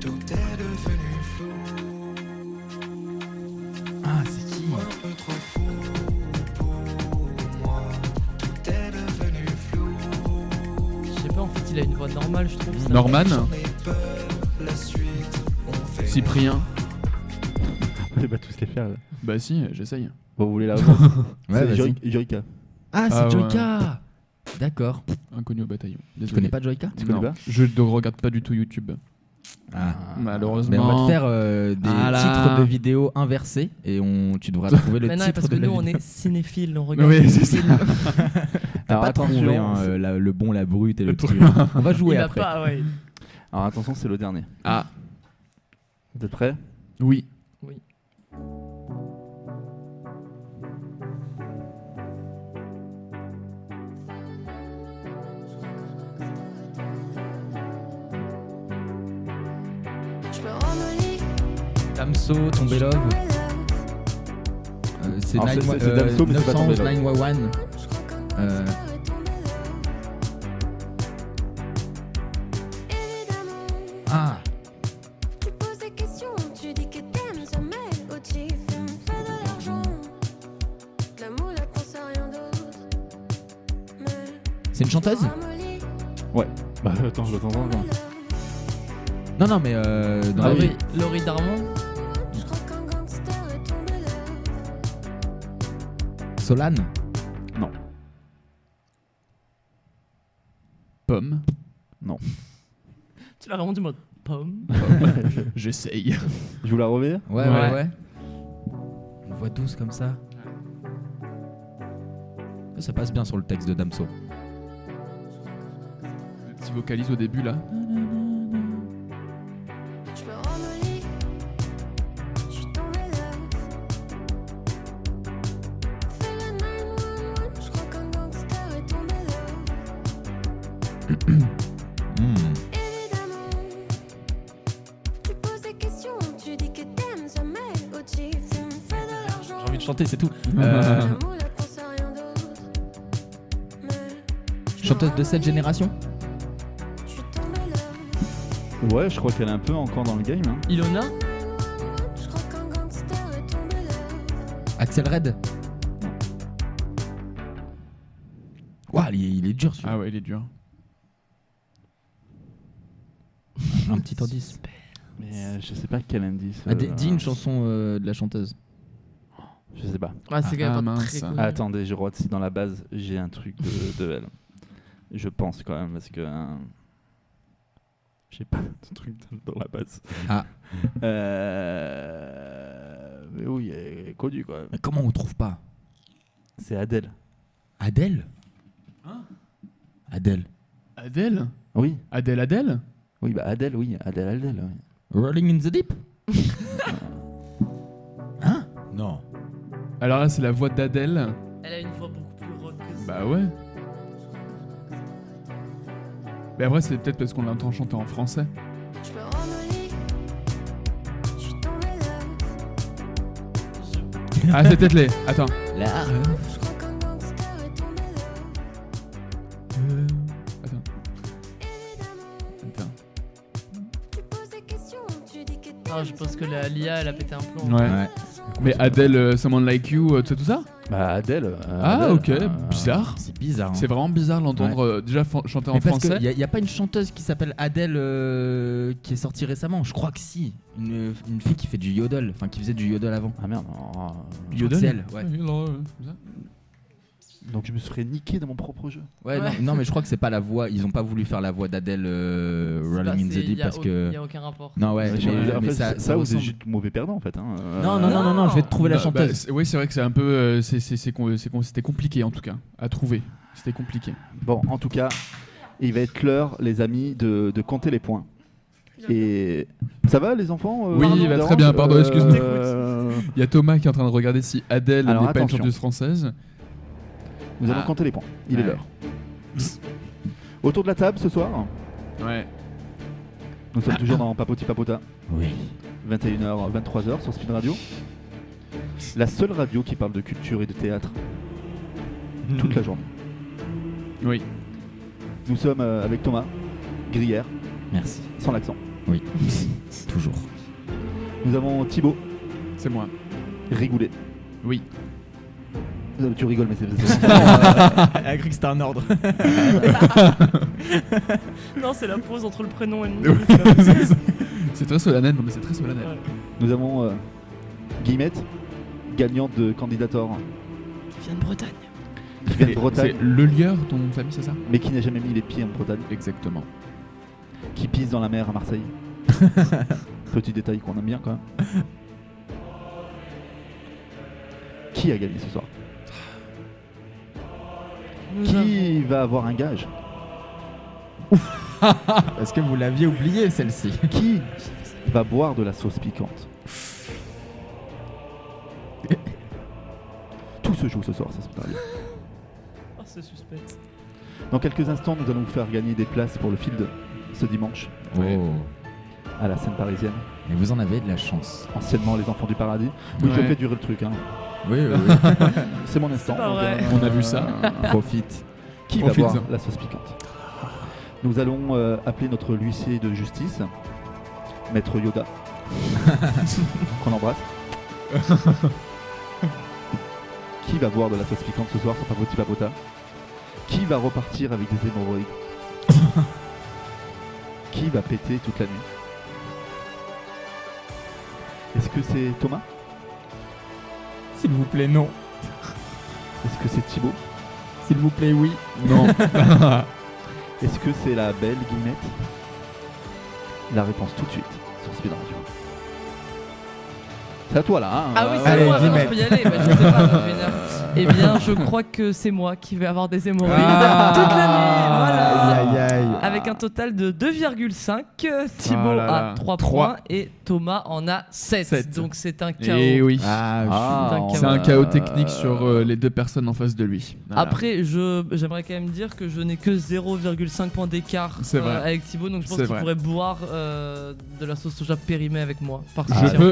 Tout est devenu flou. Ah, c'est qui? Un peu trop fou pour moi. Tout est devenu flou. Je sais pas, en fait, il a une voix normale, je trouve. ça. Norman. J'en ai peur. La suite, on fait. Cyprien. On va tous les faire. Là. Bah si, j'essaye. Bon, vous voulez la réponse? Ouais, C'est vas-y. Joyka. Ah, c'est Ah, ouais. Joyka. D'accord. Inconnu au bataillon. Tu Désolé. connais pas Joyka? Tu connais Non, pas je ne regarde pas du tout YouTube. Ah. Malheureusement. Mais on va te faire des Ah là. titres de vidéos inversés et tu devras trouver le Mais non, titre parce que de la nous, on vidéo. est cinéphiles, on regarde. Oui, des c'est ça. films. T'as Alors pas trouvé attention. le bon, la brute et le Le petit. truc. On va jouer Il a après. pas, ouais. Alors attention, c'est le dernier. Ah, Vous êtes prêts? oui. Oui. Je me ramollis, Damso, Tombé Love. C'est Alors, c'est Damso, mais c'est pas Tombé Love. 911. Euh, Ah, tu poses des questions, tu dis que t'aimes jamais. Oh, tu fais de l'argent. L'amour, la pense à rien d'autre. Mais c'est une chanteuse? ramollis, Ouais. Bah attends, je l'attends encore. Non, non, mais dans la vie. Laurie Darmon. je crois qu'un gangster est tombé là. Solane. Non. Pomme. Non. Tu l'as vraiment du mode pomme. J'essaye. Je vous la remets? Ouais, ouais, Ouais. ouais. Une voix douce comme ça. Ça passe bien sur le texte de Damso. Le petit vocalise au début là. Je me ramollis, je suis tombé là. Fais le 911, je crois qu'un gangster est tombé là. Évidemment, tu poses des questions, tu dis que t'aimes jamais. Oh, tu fais de l'argent. J'ai envie de chanter, c'est tout. L'amour, la pense à rien d'autre. Mais Chanteuse de cette génération? je suis tombé là. Ouais, je crois qu'elle est un peu encore dans le game. Hein. Ilona. Je crois qu'un gangster est tombé là. Axel Red? Ouah, il est dur celui-là. Ah ouais, il est dur. Un petit indice. Mais je sais pas quel indice. Ah, dis une chanson de la chanteuse. Je sais pas. Ah, c'est quand même pas mince. très connu. Attendez, je crois que si dans la base j'ai un truc de elle. Je pense quand même parce que. J'ai pas de truc dans la base. Ah. Mais oui, elle est connue quoi. Mais comment on trouve pas? C'est Adèle. Adèle? Adèle. Adèle? Oui. Adèle? Oui, bah Adèle, oui. Adèle. Oui. Rolling in the Deep. Hein? Non. Alors là, c'est la voix d'Adèle. Elle a une voix beaucoup plus rock que ça. Bah ouais. Mais après, c'est peut-être parce qu'on l'entend chanter en français. Je me rends au lit, je suis tombée là. Ah, c'est peut-être les. Attends. La Je crois qu'un gangster est tombé là. Attends. Tu poses des questions, tu dis que t'es. Ah, je pense que l'IA elle a pété un plomb. Ouais. Mais Adèle, Someone Like You, tout ça? Bah Adèle. Ah, Adèle, ok, bizarre. C'est bizarre. Hein. C'est vraiment bizarre de l'entendre déjà chanter en Mais parce français. qu'il n'y a pas une chanteuse qui s'appelle Adèle qui est sortie récemment. Je crois que si. Une fille qui fait du yodel. Enfin, qui faisait du yodel avant. Ah merde. Yodel, c'est elle, ouais. Donc je me serais niqué dans mon propre jeu. Ouais, non, mais je crois que c'est pas la voix. Ils ont pas voulu faire la voix d'Adèle Rolling in the Deep parce que. Il y a aucun rapport. Non, ouais. Mais ça vous ressemble. êtes juste mauvais perdant en fait. Hein. Non, je vais te trouver la chanteuse. Oui, c'est vrai que c'est un peu. C'était compliqué en tout cas à trouver. C'était compliqué. Bon, en tout cas, il va être l'heure, les amis, de compter les points. Et ça va les enfants Oui, il va très bien, pardon, excuse-moi. Il y a Thomas qui est en train de regarder si Adèle n'est pas une chanteuse française. Nous allons compter les points. Il est l'heure. Autour de la table ce soir. Ouais. Nous sommes toujours dans Papoti Papota. Oui. 21h, 23h sur Speed Radio. La seule radio qui parle de culture et de théâtre toute la journée. Oui. Nous sommes avec Thomas Grière. Merci. Sans l'accent. Oui. Toujours. Nous avons Thibaut. C'est moi. Rigoulet. Oui. Tu rigoles, mais c'est. Elle a cru que c'était un ordre. Non, c'est la pause entre le prénom et le nom. C'est très solennel, non mais c'est très solennel. Ouais. Nous avons Guillemette, gagnante de Candidator. Qui vient de Bretagne. Qui vient de Bretagne. C'est Le Lieur, ton nom de famille, c'est ça? Mais qui n'a jamais mis les pieds en Bretagne. Exactement. Qui pisse dans la mer à Marseille. Petit détail qu'on aime bien quand même. Qui a gagné ce soir? Qui va avoir un gage? Est-ce que vous l'aviez oublié celle-ci? Qui va boire de la sauce piquante? Tout se joue ce soir, ça se passe bien. Oh, ce suspense. Dans quelques instants, nous allons vous faire gagner des places pour le Field ce dimanche. Oh. À la scène parisienne. Mais vous en avez de la chance. Anciennement les Enfants du Paradis. Oui, je fais durer le truc. Hein. Oui. C'est mon instant. Pas vrai. On a vu ça. Profite. Qui va boire la sauce piquante? Nous allons appeler notre huissier de justice, Maître Yoda, qu'on embrasse. Qui va boire de la sauce piquante ce soir sur Papoti Papota? Qui va repartir avec des hémorroïdes? Qui va péter toute la nuit? Est-ce que c'est Thomas? S'il vous plaît, non. Est-ce que c'est Thibaut? S'il vous plaît, oui. Non. Est-ce que c'est la belle Guillemette? La réponse tout de suite sur Speed Radio. C'est à toi là, hein. Ah oui, c'est allez, moi, Guillemette. je peux y aller. Bah, je sais pas, ça fait une heure. Eh bien, je crois que c'est moi qui vais avoir des hémorroïdes toute l'année. Voilà. Aïe, aïe, aïe. Avec un total de 2,5. Thibaut Oh là là. a 3 3. points et Thomas en a 7. Donc c'est un chaos. Et oui. C'est C'est un chaos technique sur les deux personnes en face de lui. Voilà. Après, j'aimerais quand même dire que je n'ai que 0,5 points d'écart avec Thibaut, donc je pense qu'il pourrait boire de la sauce soja périmée avec moi.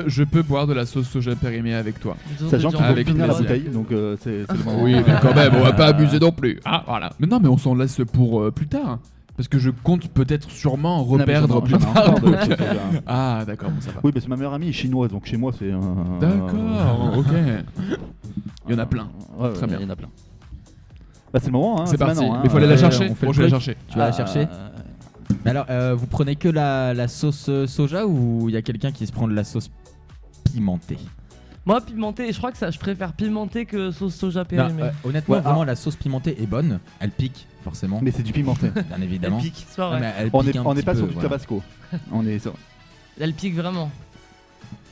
Je peux boire de la sauce soja périmée avec toi. Sachant qu'il faut finir la bouteille, donc c'est le moment. Oui, mais quand même, on va pas abuser non plus. Ah, voilà. Mais non, mais on s'en laisse pour plus tard. Parce que je compte peut-être sûrement reperdre plus tard. Ah, d'accord, bon, ça va. Oui, parce que ma meilleure amie est chinoise, donc chez moi c'est. D'accord, ok. Il y en a plein. Ouais, très bien. Il y en a plein. Bah, c'est le moment, hein. C'est parti. Maintenant, hein. Il faut aller la chercher. On fait Bon, je vais la chercher. Tu vas la chercher? Mais alors, vous prenez que la sauce soja ou il y a quelqu'un qui se prend de la sauce pimentée? Moi, pimenté, je crois que je préfère pimenté que sauce soja périmée. Honnêtement, vraiment, la sauce pimentée est bonne. Elle pique, forcément. Mais c'est du pimenté. Bien évidemment. Elle pique, c'est pas vrai. Mais elle On pique n'est pas sur du voilà. tabasco. On est sur. Elle pique vraiment.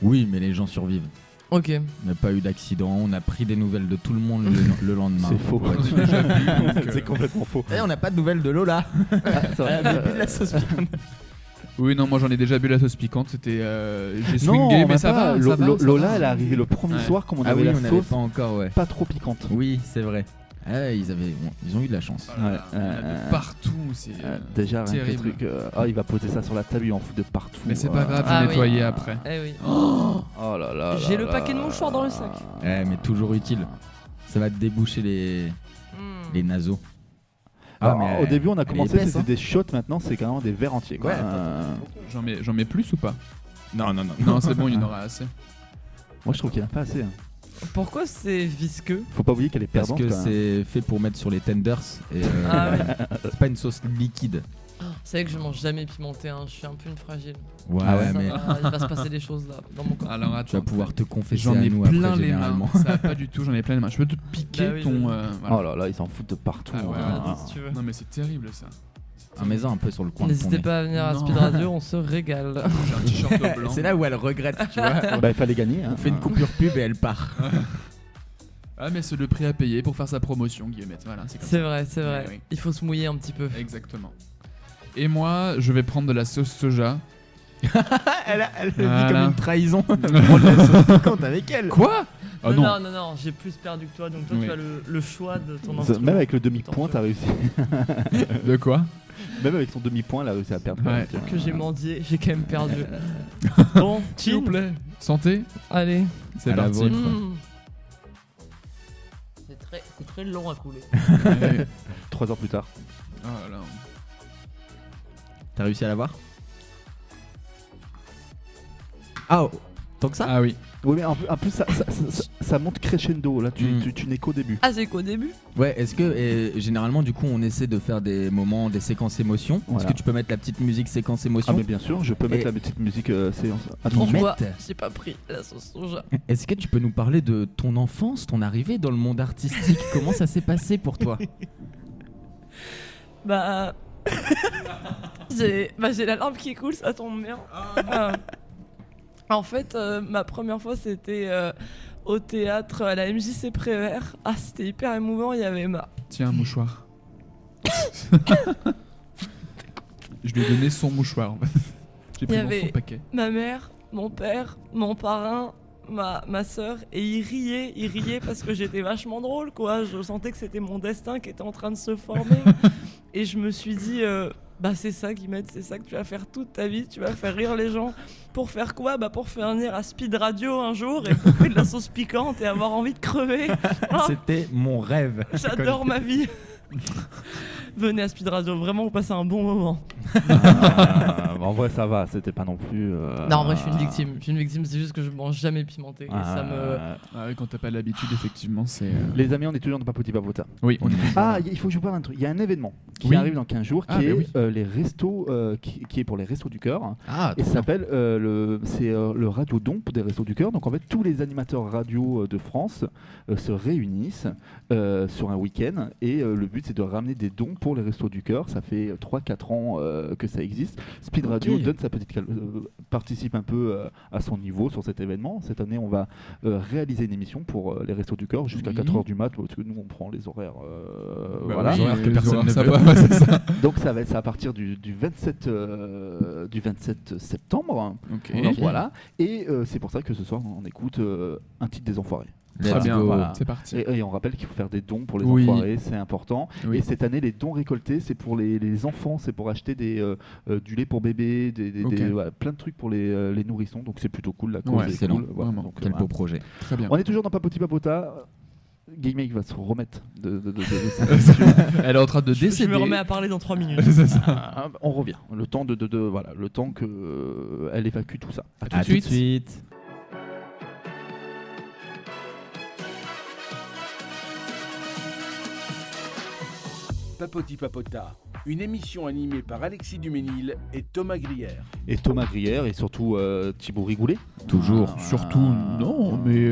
Oui, mais les gens survivent. Ok. On n'a pas eu d'accident, on a pris des nouvelles de tout le monde le lendemain. C'est faux. Ouais, C'est complètement faux. Et on n'a pas de nouvelles de Lola. La sauce piquante. Oui, non, moi j'en ai déjà bu la sauce piquante, c'était. J'ai Non, swingé, mais même ça pas. va. ça va, ça Lola, va. elle est arrivée le premier soir, comme on Ah avait oui, la on n'avait sauce pas encore, ouais. pas trop piquante. Oui, c'est vrai. Ils ont eu de la chance. Oh là là, il y en a de partout, c'est déjà, rien que le terrible. truc. Il va poser ça sur la table, il en fout de partout. Mais c'est pas grave, j'ai nettoyé après. Eh oui. Oh là là. J'ai là le là paquet de là mouchoirs dans le sac. Mais toujours utile. Ça va te déboucher les naseaux. Alors, mais au début, on a elle est commencé, épaisse, c'était hein. des shots, maintenant, c'est carrément des verres entiers. Quoi. Ouais, J'en mets plus ou pas? Non. Non, c'est bon, il y en aura assez. Moi, je trouve qu'il n'y en a pas assez. Pourquoi c'est visqueux? Faut pas oublier qu'elle est Parce perdante. que quand même. c'est fait pour mettre sur les tenders. Et Ah ouais. c'est pas une sauce liquide. C'est vrai que je mange jamais pimenté, hein. Je suis un peu une fragile. Ouais, Ça mais. il va se passer des choses là dans mon corps. Alors Tu vas attends, pouvoir te confesser j'en à ai nous plein après, les mains. généralement. Ça va pas du tout, j'en ai plein les mains. Je peux te piquer Bah oui, ton. vas-y. Voilà. Oh là là, ils s'en foutent de partout. Ah ouais, hein. Si tu veux. Non, mais c'est terrible ça. Mets-en un peu sur le coin de ton N'hésitez nez. pas à venir à Non. Speed Radio, on se régale. J'ai un t-shirt blanc. C'est là où elle regrette, tu vois. Bah, il fallait gagner. Hein. On fait une coupure pub et elle part. Ah, mais c'est le prix à payer pour faire sa promotion, Guillemette. Voilà, c'est comme C'est ça. vrai, c'est vrai. Ouais, oui. Il faut se mouiller un petit peu. Exactement. Et moi, je vais prendre de la sauce soja. Elle vit Voilà. comme une trahison. Prendre la sauce piquante avec elle. Quoi? Ah non. Non, j'ai plus perdu que toi, donc toi Oui. tu as le choix de ton Ça- instrument. Même avec le demi-point, t'as réussi. De quoi? Même avec son demi-point, elle a réussi à perdre. Ouais. Que j'ai mendié, j'ai quand même perdu. Bon, S'il vous chin. plaît. Santé. Allez. C'est À la parti. vôtre. C'est très long à couler. Ouais. 3 heures plus tard. Oh là là. T'as réussi à l'avoir? Ah, tant que ça? Ah oui. Oui, mais en plus, ça monte crescendo. Là, tu n'es qu'au début. Ah, c'est qu'au début? Ouais, est-ce que généralement du coup on essaie de faire des moments, des séquences émotions. Voilà. Est-ce que tu peux mettre la petite musique séquence Ah, émotion? mais bien sûr, je peux mettre Et- la petite musique séance. Pourquoi Guillemette. j'ai pas pris la sauce soja? Est-ce que tu peux nous parler de ton enfance, ton arrivée dans le monde artistique? Comment ça s'est passé pour toi? Bah. j'ai la larme qui coule, ça tombe bien. En fait, ma première fois c'était au théâtre à la MJC Prévert. Ah, c'était hyper émouvant, il y avait Tiens, un mouchoir. Je lui ai donné son mouchoir en fait. J'ai Il y pris avait son paquet. ma mère, mon père, mon parrain, ma soeur, et ils riaient parce que j'étais vachement drôle, quoi. Je sentais que c'était mon destin qui était en train de se former. Et je me suis dit, bah c'est ça, Guillemette, c'est ça que tu vas faire toute ta vie, tu vas faire rire les gens. Pour faire quoi? Bah pour faire venir à Speed Radio un jour et pour faire de la sauce piquante et avoir envie de crever. Ah, C'était mon rêve. j'adore ma vie. Venez à Speed Radio, vraiment vous passez un bon moment. En vrai, ça va, c'était pas non plus. Non, en vrai, je suis une victime. Je suis une victime, c'est juste que je mange jamais pimenté. Et ça me. Ah oui, quand t'as pas l'habitude, effectivement, c'est. Les amis, on est toujours dans Papoti Papota. Oui, on est. Ah, il faut que je vous parle d'un truc. Il y a un événement qui Oui. arrive dans 15 jours qui Ah, est bah oui. les restos, qui est pour les restos du cœur. Ah, Et ça s'appelle le Radio Don des restos du cœur. Donc en fait, tous les animateurs radio de France se réunissent sur un week-end et le but c'est de ramener des dons pour les restos du cœur. Ça fait 3-4 ans que ça existe. Speed Radio donne sa petite participe un peu à son niveau sur cet événement. Cette année, on va réaliser une émission pour les restos du cœur jusqu'à 4h du mat parce que nous on prend les horaires. Voilà. oui, que personne ne ça veut. va, ouais, c'est ça. Donc ça va être à partir du 27 septembre. Ok. Donc voilà. Et c'est pour ça que ce soir on écoute un titre des Enfoirés. Très bien, Voilà. c'est parti. Et on rappelle qu'il faut faire des dons pour les Oui. Enfoirés, c'est important. Oui. Et cette année, les dons récoltés, c'est pour les enfants, c'est pour acheter du lait pour bébé, Ok. voilà, plein de trucs pour les nourrissons. Donc c'est plutôt cool, la cause Ouais, est excellent. cool. Voilà. Vraiment. Donc, Quel voilà. beau projet. Très bien. On est toujours dans Papoti Papota. Gimmick va se remettre de Elle est en train de Je décéder. me remets à parler dans 3 minutes. C'est ça. On revient. Le temps voilà, le temps que elle évacue tout ça. À tout de suite. Papoti Papota, une émission animée par Alexis Duménil et Thomas Grière. Et Thomas Grière et surtout Thibaut Rigoulet. Toujours. Surtout, non, mais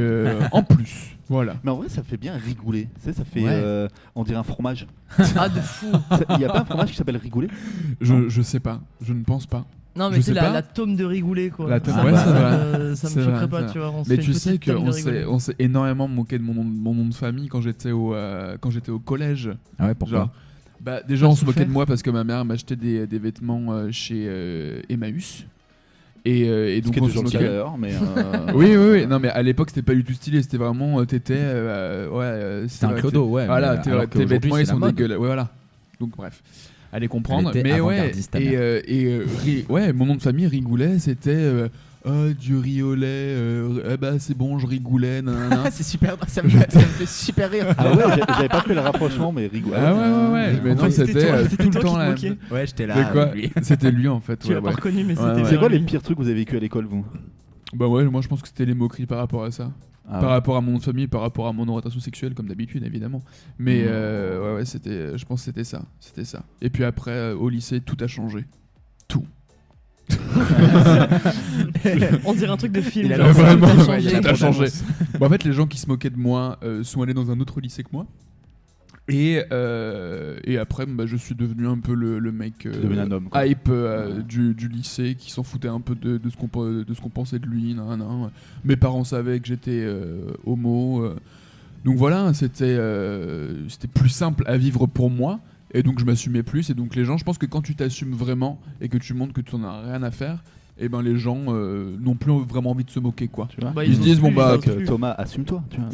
en plus. Voilà. Mais en vrai, ça fait bien rigouler. Tu sais, ça fait, Ouais. on dirait un fromage. Ah, de fou. Il n'y a pas un fromage qui s'appelle rigoulet? Je sais pas. Je ne pense pas. Non, mais c'est la tome de rigoler, quoi. La tome, ça, ouais, ça, c'est vrai. Ça me choquerait pas, tu vois. Mais tu sais qu'on s'est énormément moqué de mon nom de famille quand j'étais au collège. Ah ouais, pourquoi? Déjà, on se moquait de moi parce que ma mère m'achetait des vêtements chez Emmaüs. Et donc on se moquait. Mais oui. Non, mais à l'époque, c'était pas du tout stylé. C'était vraiment, c'était un clodo, ouais. Voilà, tes vêtements, ils sont dégueulasses. Ouais, voilà. Donc, bref. Allez comprendre. Mais ouais. Ouais, mon nom de famille, Rigoulet, c'était. Du riz au lait, c'est bon, je rigoulais. C'est super, ça me fait super rire. Ah ouais, j'avais pas fait le rapprochement, mais rigoulait. Ah ouais. Mais non, c'était tout le temps là. Ouais, j'étais là. C'était lui en fait. Tu l'as pas reconnu, mais c'était. C'est quoi les pires trucs que vous avez vécu à l'école, vous? Bah ouais, moi je pense que c'était les moqueries par rapport à ça. Par rapport à mon nom de famille, par rapport à mon orientation sexuelle, comme d'habitude évidemment. Mais ouais, c'était, je pense que c'était ça. Et puis après, au lycée, tout a changé. Tout. On dirait un truc de film. Il a vraiment tout a changé. En fait, les gens qui se moquaient de moi sont allés dans un autre lycée que moi. Et après, je suis devenu un peu le mec un homme, hype du lycée qui s'en foutait un peu de ce qu'on pensait de lui. Mes parents savaient que j'étais homo. Donc voilà, c'était plus simple à vivre pour moi. Et donc je m'assumais plus. Et donc les gens, je pense que quand tu t'assumes vraiment et que tu montres que tu n'en as rien à faire, et ben les gens n'ont plus vraiment envie de se moquer, quoi. Tu vois, ils se disent Thomas, assume-toi. Tu vois.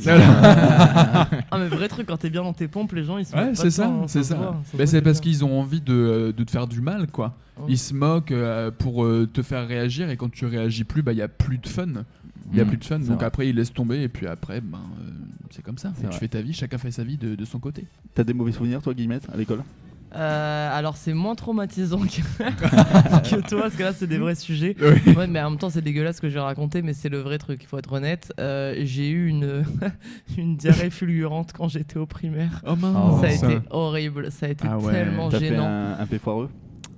Mais vrai truc, quand t'es bien dans tes pompes, les gens ils se moquent. Ouais, c'est ça, c'est ça. C'est parce qu'ils ont envie de te faire du mal, quoi. Ils se moquent pour te faire réagir, et quand tu réagis plus, il y a plus de fun. Donc après ils laissent tomber, et puis après c'est comme ça. Tu fais ta vie, chacun fait sa vie de son côté. T'as des mauvais souvenirs, toi, Guillemette, à l'école? Alors c'est moins traumatisant que toi, parce que là c'est des vrais sujets. Oui. Ouais, mais en même temps c'est dégueulasse ce que je vais raconter, mais c'est le vrai truc, il faut être honnête. J'ai eu une diarrhée fulgurante quand j'étais au primaire. Oh mince. Ça a été horrible, ça a été tellement gênant. T'as fait un P foireux?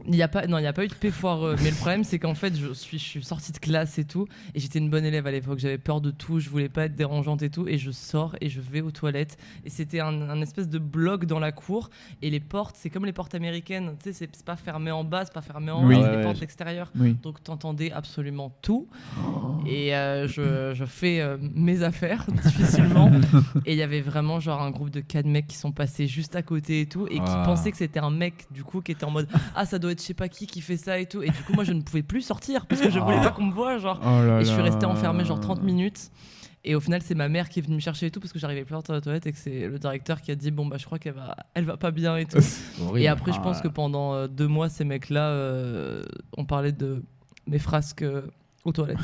Il n'y a pas eu de P foireux, mais le problème c'est qu'en fait je suis sortie de classe et tout, et j'étais une bonne élève à l'époque, j'avais peur de tout, je voulais pas être dérangeante et tout, et je sors et je vais aux toilettes, et c'était un espèce de bloc dans la cour, et les portes c'est comme les portes américaines, tu sais, c'est pas fermé en bas, c'est pas fermé en haut, c'est les portes extérieures, donc t'entendais absolument tout, et je fais mes affaires difficilement, et il y avait vraiment genre un groupe de 4 mecs qui sont passés juste à côté et tout, et qui pensaient que c'était un mec du coup qui était en mode ça doit être je sais pas qui fait ça et tout, et du coup moi je ne pouvais plus sortir parce que je voulais pas qu'on me voie genre, et je suis restée enfermée genre 30 minutes, et au final c'est ma mère qui est venue me chercher et tout parce que j'arrivais plus à rentrer à la toilette, et que c'est le directeur qui a dit je crois qu'elle va pas bien et tout. Et après je pense que pendant 2 mois ces mecs là on parlait de mes frasques aux toilettes.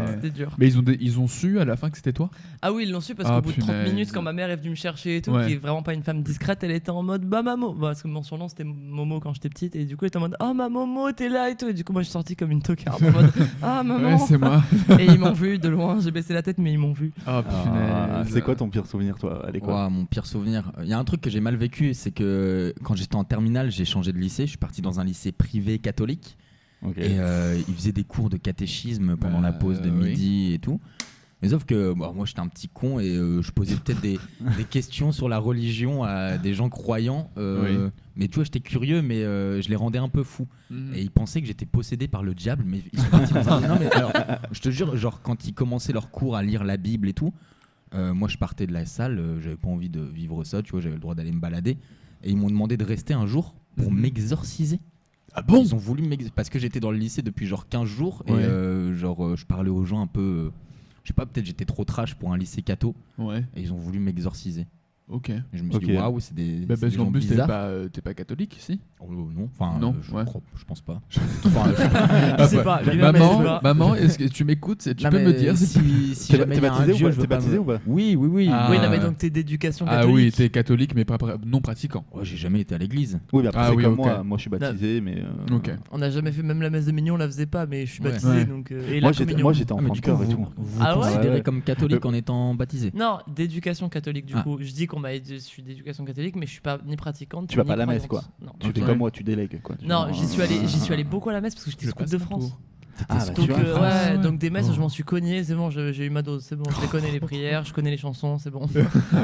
C'était dur. Mais ils ont su à la fin que c'était toi? Ah oui, ils l'ont su parce qu'au bout de 30 minutes, quand ma mère est venue me chercher et tout, qui est vraiment pas une femme discrète, elle était en mode Mamo. Parce que mon surnom c'était Momo quand j'étais petite, et du coup elle était en mode ma Momo, t'es là et tout. Et du coup, moi je suis sortie comme une tocarde en mode maman. Ouais, c'est moi. Et ils m'ont vu de loin, j'ai baissé la tête, mais ils m'ont vu. C'est quoi ton pire souvenir, toi, à l'école? Mon pire souvenir, il y a un truc que j'ai mal vécu, c'est que quand j'étais en terminale, j'ai changé de lycée, je suis parti dans un lycée privé catholique. Et il faisait des cours de catéchisme pendant la pause de midi et tout. Mais sauf que moi j'étais un petit con, et je posais peut-être des questions sur la religion à des gens croyants. Mais tu vois, j'étais curieux, mais je les rendais un peu fous. Et ils pensaient que j'étais possédé par le diable. Mais ils sont partis dans un... Non, mais alors, je te jure, genre quand ils commençaient leur cours à lire la Bible et tout, moi je partais de la salle, j'avais pas envie de vivre ça, tu vois, j'avais le droit d'aller me balader. Et ils m'ont demandé de rester un jour pour m'exorciser. Ah bon? Ils ont voulu parce que j'étais dans le lycée depuis genre 15 jours, et je parlais aux gens un peu, je sais pas, peut-être j'étais trop trash pour un lycée catho, et ils ont voulu m'exorciser. Ok. Et je me suis dit waouh, c'est des parce gens qu'en plus bizarres. t'es pas catholique, si? Non, enfin non, je pense pas. Je sais pas. Maman, est-ce que tu m'écoutes? Tu peux me dire si jamais il y a un dieu, je veux baptisé ou pas? Oui. Oui, non, mais donc t'es d'éducation catholique. Ah oui, t'es catholique mais pas non pratiquant. J'ai jamais été à l'église. Oui, mais après c'est comme moi je suis baptisé, mais OK. On n'a jamais fait, même la messe de Mignon on la faisait pas, mais je suis baptisé donc. Moi j'étais enfant de cœur et tout. Vous considérez comme catholique en étant baptisé? Non, d'éducation catholique du coup. Je dis je suis d'éducation catholique, mais je suis pas ni pratiquante. Tu vas pas à la messe, quoi. Non. Tu fais comme moi, tu délègues, quoi. Non, j'y suis allé beaucoup à la messe parce que j'étais scout de France. Donc des messes, je m'en suis cogné, c'est bon, j'ai eu ma dose, c'est bon, je les connais les prières, je connais les chansons, c'est bon.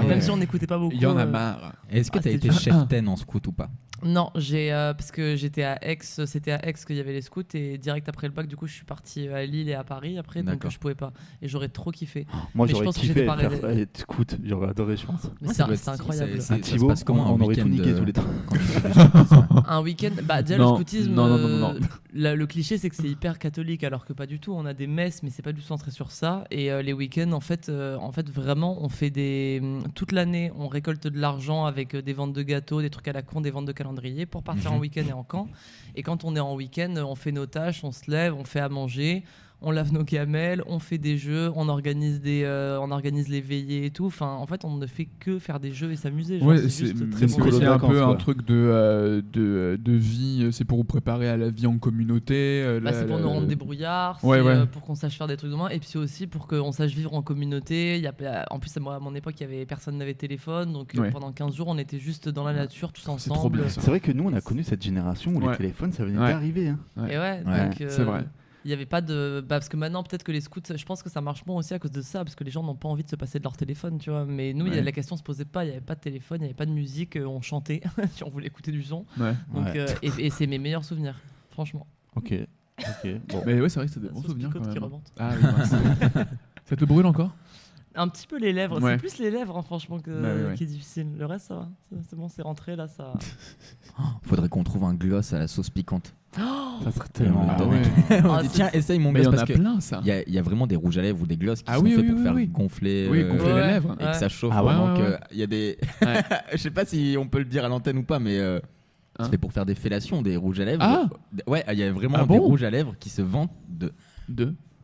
Même si on n'écoutait pas beaucoup. Il y en a marre. Est-ce que t'as été chef-ten en scout ou pas? Non, parce que j'étais à Aix, c'était à Aix qu'il y avait les scouts et direct après le bac, du coup, je suis parti à Lille et à Paris après, donc je pouvais pas. Et j'aurais trop kiffé. Moi, j'aurais kiffé être scout, j'aurais adoré, je pense. Mais c'est incroyable. Un Thibaut, on aurait tout niqué tous les temps. Un week-end, déjà le scoutisme, le cliché c'est que c'est hyper catholique, alors que pas du tout. On a des messes, mais c'est pas du tout centré sur ça. Et les week-ends, en fait, vraiment, on fait toute l'année, on récolte de l'argent avec des ventes de gâteaux, des trucs à la con, des ventes de calendrier pour partir en week-end et en camp. Et quand on est en week-end, on fait nos tâches, on se lève, on fait à manger, on lave nos gamelles, on fait des jeux, on organise les veillées et tout. Enfin, en fait, on ne fait que faire des jeux et s'amuser. Ouais, c'est un peu un truc de vie. C'est pour vous préparer à la vie en communauté. C'est pour nous rendre débrouillards, pour qu'on sache faire des trucs de main. Et puis c'est aussi pour qu'on sache vivre en communauté. En plus, à mon époque, personne n'avait de téléphone. Donc pendant 15 jours, on était juste dans la nature, tous ensemble. C'est trop bien, c'est vrai que nous, on a connu cette génération où les téléphones, ça venait d'arriver. Hein. Et donc, c'est vrai. Il n'y avait pas de. Parce que maintenant, peut-être que les scouts, je pense que ça marche moins aussi à cause de ça, parce que les gens n'ont pas envie de se passer de leur téléphone, tu vois. Mais nous, la question se posait pas, il n'y avait pas de téléphone, il n'y avait pas de musique, on chantait si on voulait écouter du son. Donc, et c'est mes meilleurs souvenirs, franchement. Ok. Bon. Mais ouais, c'est vrai que c'est des bons souvenirs quand même. Ah, oui, ça te brûle encore? Un petit peu les lèvres, c'est plus les lèvres, franchement, qui est difficile. Le reste, ça va. C'est bon, c'est rentré là, ça. Faudrait qu'on trouve un gloss à la sauce piquante. Ça serait tellement on dit tiens, essaye mon gloss, parce que il y a vraiment des rouges à lèvres ou des glosses qui sont faits pour faire gonfler les lèvres et que ça chauffe vraiment. Il y a des je sais pas si on peut le dire à l'antenne ou pas, mais c'est fait pour faire des fellations, des rouges à lèvres. Ouais, il y a vraiment des rouges à lèvres qui se vendent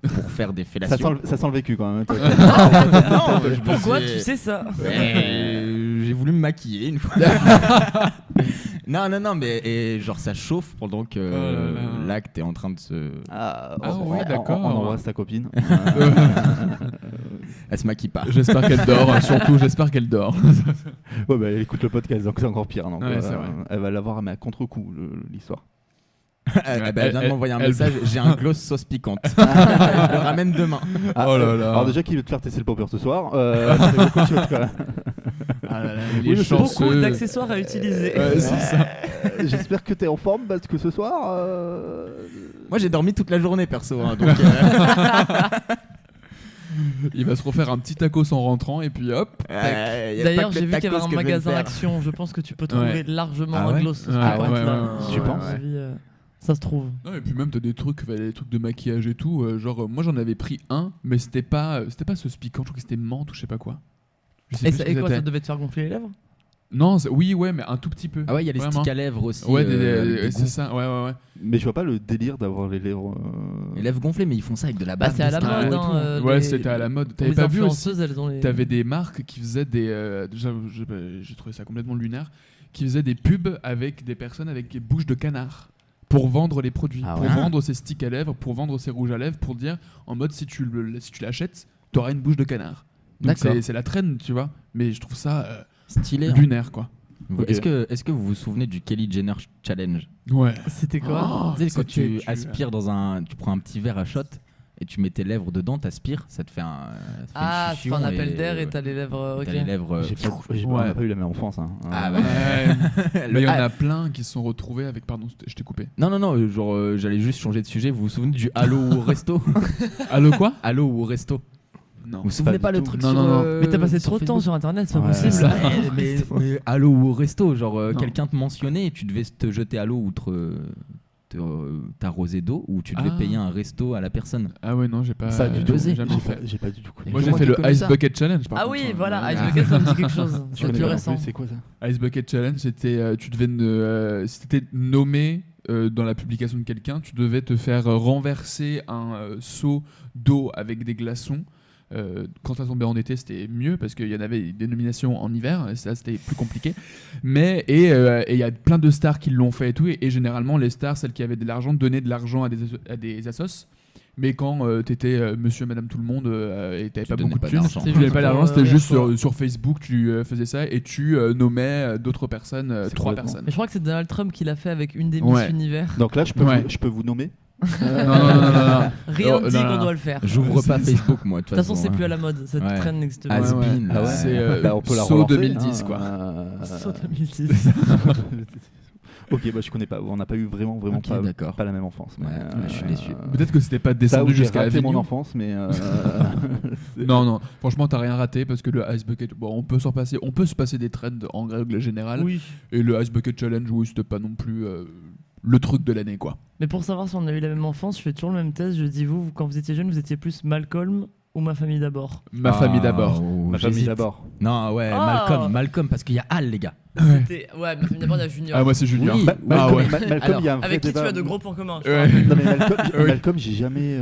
pour faire des fellations. Ça sent le vécu quand même. Pourquoi tu sais ça? J'ai voulu me maquiller une fois. Non, mais genre ça chauffe pendant que l'acte est en train de se. Ouais, d'accord. On embrasse ta copine. Elle se maquille pas. J'espère qu'elle dort, surtout j'espelle qu'elle dort. Ouais, elle écoute le podcast, donc c'est encore pire. Donc, c'est vrai. Elle va l'avoir à contre-coup, l'histoire. Elle vient de m'envoyer un message, j'ai un gloss sauce piquante. Je le ramène demain. Oh là là. Alors déjà qu'il veut te faire tester le popper ce soir, c'est beaucoup de choses quand même. Beaucoup d'accessoires à utiliser. C'est ça. J'espère que t'es en forme parce que ce soir... Moi j'ai dormi toute la journée perso, donc... Il va se refaire un petit tacos en rentrant et puis hop. D'ailleurs, j'ai vu qu'il y avait un magasin Action. Je pense que tu peux trouver largement un gloss. Tu penses? Ça se trouve. Non, et puis même t'as des trucs de maquillage et tout. Genre moi j'en avais pris un, mais c'était pas sauce piquante, je crois que c'était menthe ou je sais pas quoi. Et quoi, ça devait te faire gonfler les lèvres? Non, mais un tout petit peu. Ah ouais, il y a les sticks à lèvres aussi. Ouais, c'est ça. Ouais. Mais je vois pas le délire d'avoir les lèvres. Les lèvres gonflées, mais ils font ça avec de la bave. C'est à la mode. Ouais, c'était à la mode. T'avais pas vu aussi? Les... T'avais des marques qui faisaient des. J'ai trouvé ça complètement lunaire. Qui faisaient des pubs avec des personnes avec des bouches de canard. Pour vendre les produits, vendre ces sticks à lèvres, pour vendre ces rouges à lèvres, pour dire en mode si tu l'achètes, t'auras une bouche de canard. Donc c'est la traîne, tu vois. Mais je trouve ça stylé, lunaire, quoi. Est-ce que vous vous souvenez du Kylie Jenner Challenge? Ouais. C'était quoi? Tu sais, quand tu aspires tu prends un petit verre à shot et tu mets tes lèvres dedans, t'aspires, ça te fait un. Ça fait un appel d'air et t'as les lèvres. T'as les lèvres. On n'a pas eu la même enfance. Mais il y en a plein qui se sont retrouvés avec. Pardon, je t'ai coupé. Non, genre j'allais juste changer de sujet. Vous vous souvenez du Allo ou Resto? Allo quoi? Allo ou Resto? Non. Vous vous souvenez pas le truc sur mais t'as passé trop de temps sur internet, c'est pas possible. Mais Allo ou Resto, genre quelqu'un te mentionnait et tu devais te jeter à l'eau outre t'arroser d'eau ou tu devais payer un resto à la personne. Ah ouais, non, j'ai pas. Ça a dû doser. J'ai pas du tout connu. Moi j'ai fait le Ice Bucket Challenge. Ah oui, voilà, Ice Bucket ça me dit quelque chose. C'est plus récent. C'est quoi ça? Ice Bucket Challenge, c'était tu devais si t'étais nommé dans la publication de quelqu'un, tu devais te faire renverser un seau d'eau avec des glaçons. Quand ça tombait en été, c'était mieux parce qu'il y en avait des nominations en hiver, et ça c'était plus compliqué. Mais il y a plein de stars qui l'ont fait et tout, et généralement les stars, celles qui avaient de l'argent, donnaient de l'argent à des assos. Mais quand t'étais monsieur, madame, tout le monde et t'avais pas beaucoup de thunes, tu n'avais pas d'argent, c'était juste sur Facebook, tu faisais ça et tu nommais d'autres personnes, 3 personnes. Mais je crois que c'est Donald Trump qui l'a fait avec une des Miss Univers. Donc là, je peux vous nommer? Non. Rien ne dit qu'on doit le faire. J'ouvre pas Facebook, moi. De toute façon, c'est plus à la mode. Cette traîne n'existe pas. C'est Saut 2010, quoi. Saut 2010. Ok, bah je connais pas. On n'a pas eu vraiment Ok, d'accord. pas la même enfance. Mais, je suis déçu. Peut-être que c'était pas ça descendu où j'ai jusqu'à raté mon Avignon. enfance, mais Non, franchement, t'as rien raté parce que le Ice Bucket, bon, on peut se passer des trends en règle générale. Oui. Et le Ice Bucket Challenge, oui, c'était pas non plus le truc de l'année, quoi. Mais pour savoir si on a eu la même enfance, je fais toujours le même test. Je dis, vous, quand vous étiez jeune, vous étiez plus Malcolm ou Ma famille d'abord? Ma famille d'abord. Ma famille d'abord. Non, ouais, Ah. Malcolm, parce qu'il y a Al, les gars. Ouais, Ma famille d'abord, il y a Junior. Ah, moi, c'est Junior. Oui. Malcolm, il y a un vrai Avec qui tu débat. as de gros points communs. je Ouais. te rappelle. Non, mais Malcolm, j'ai jamais.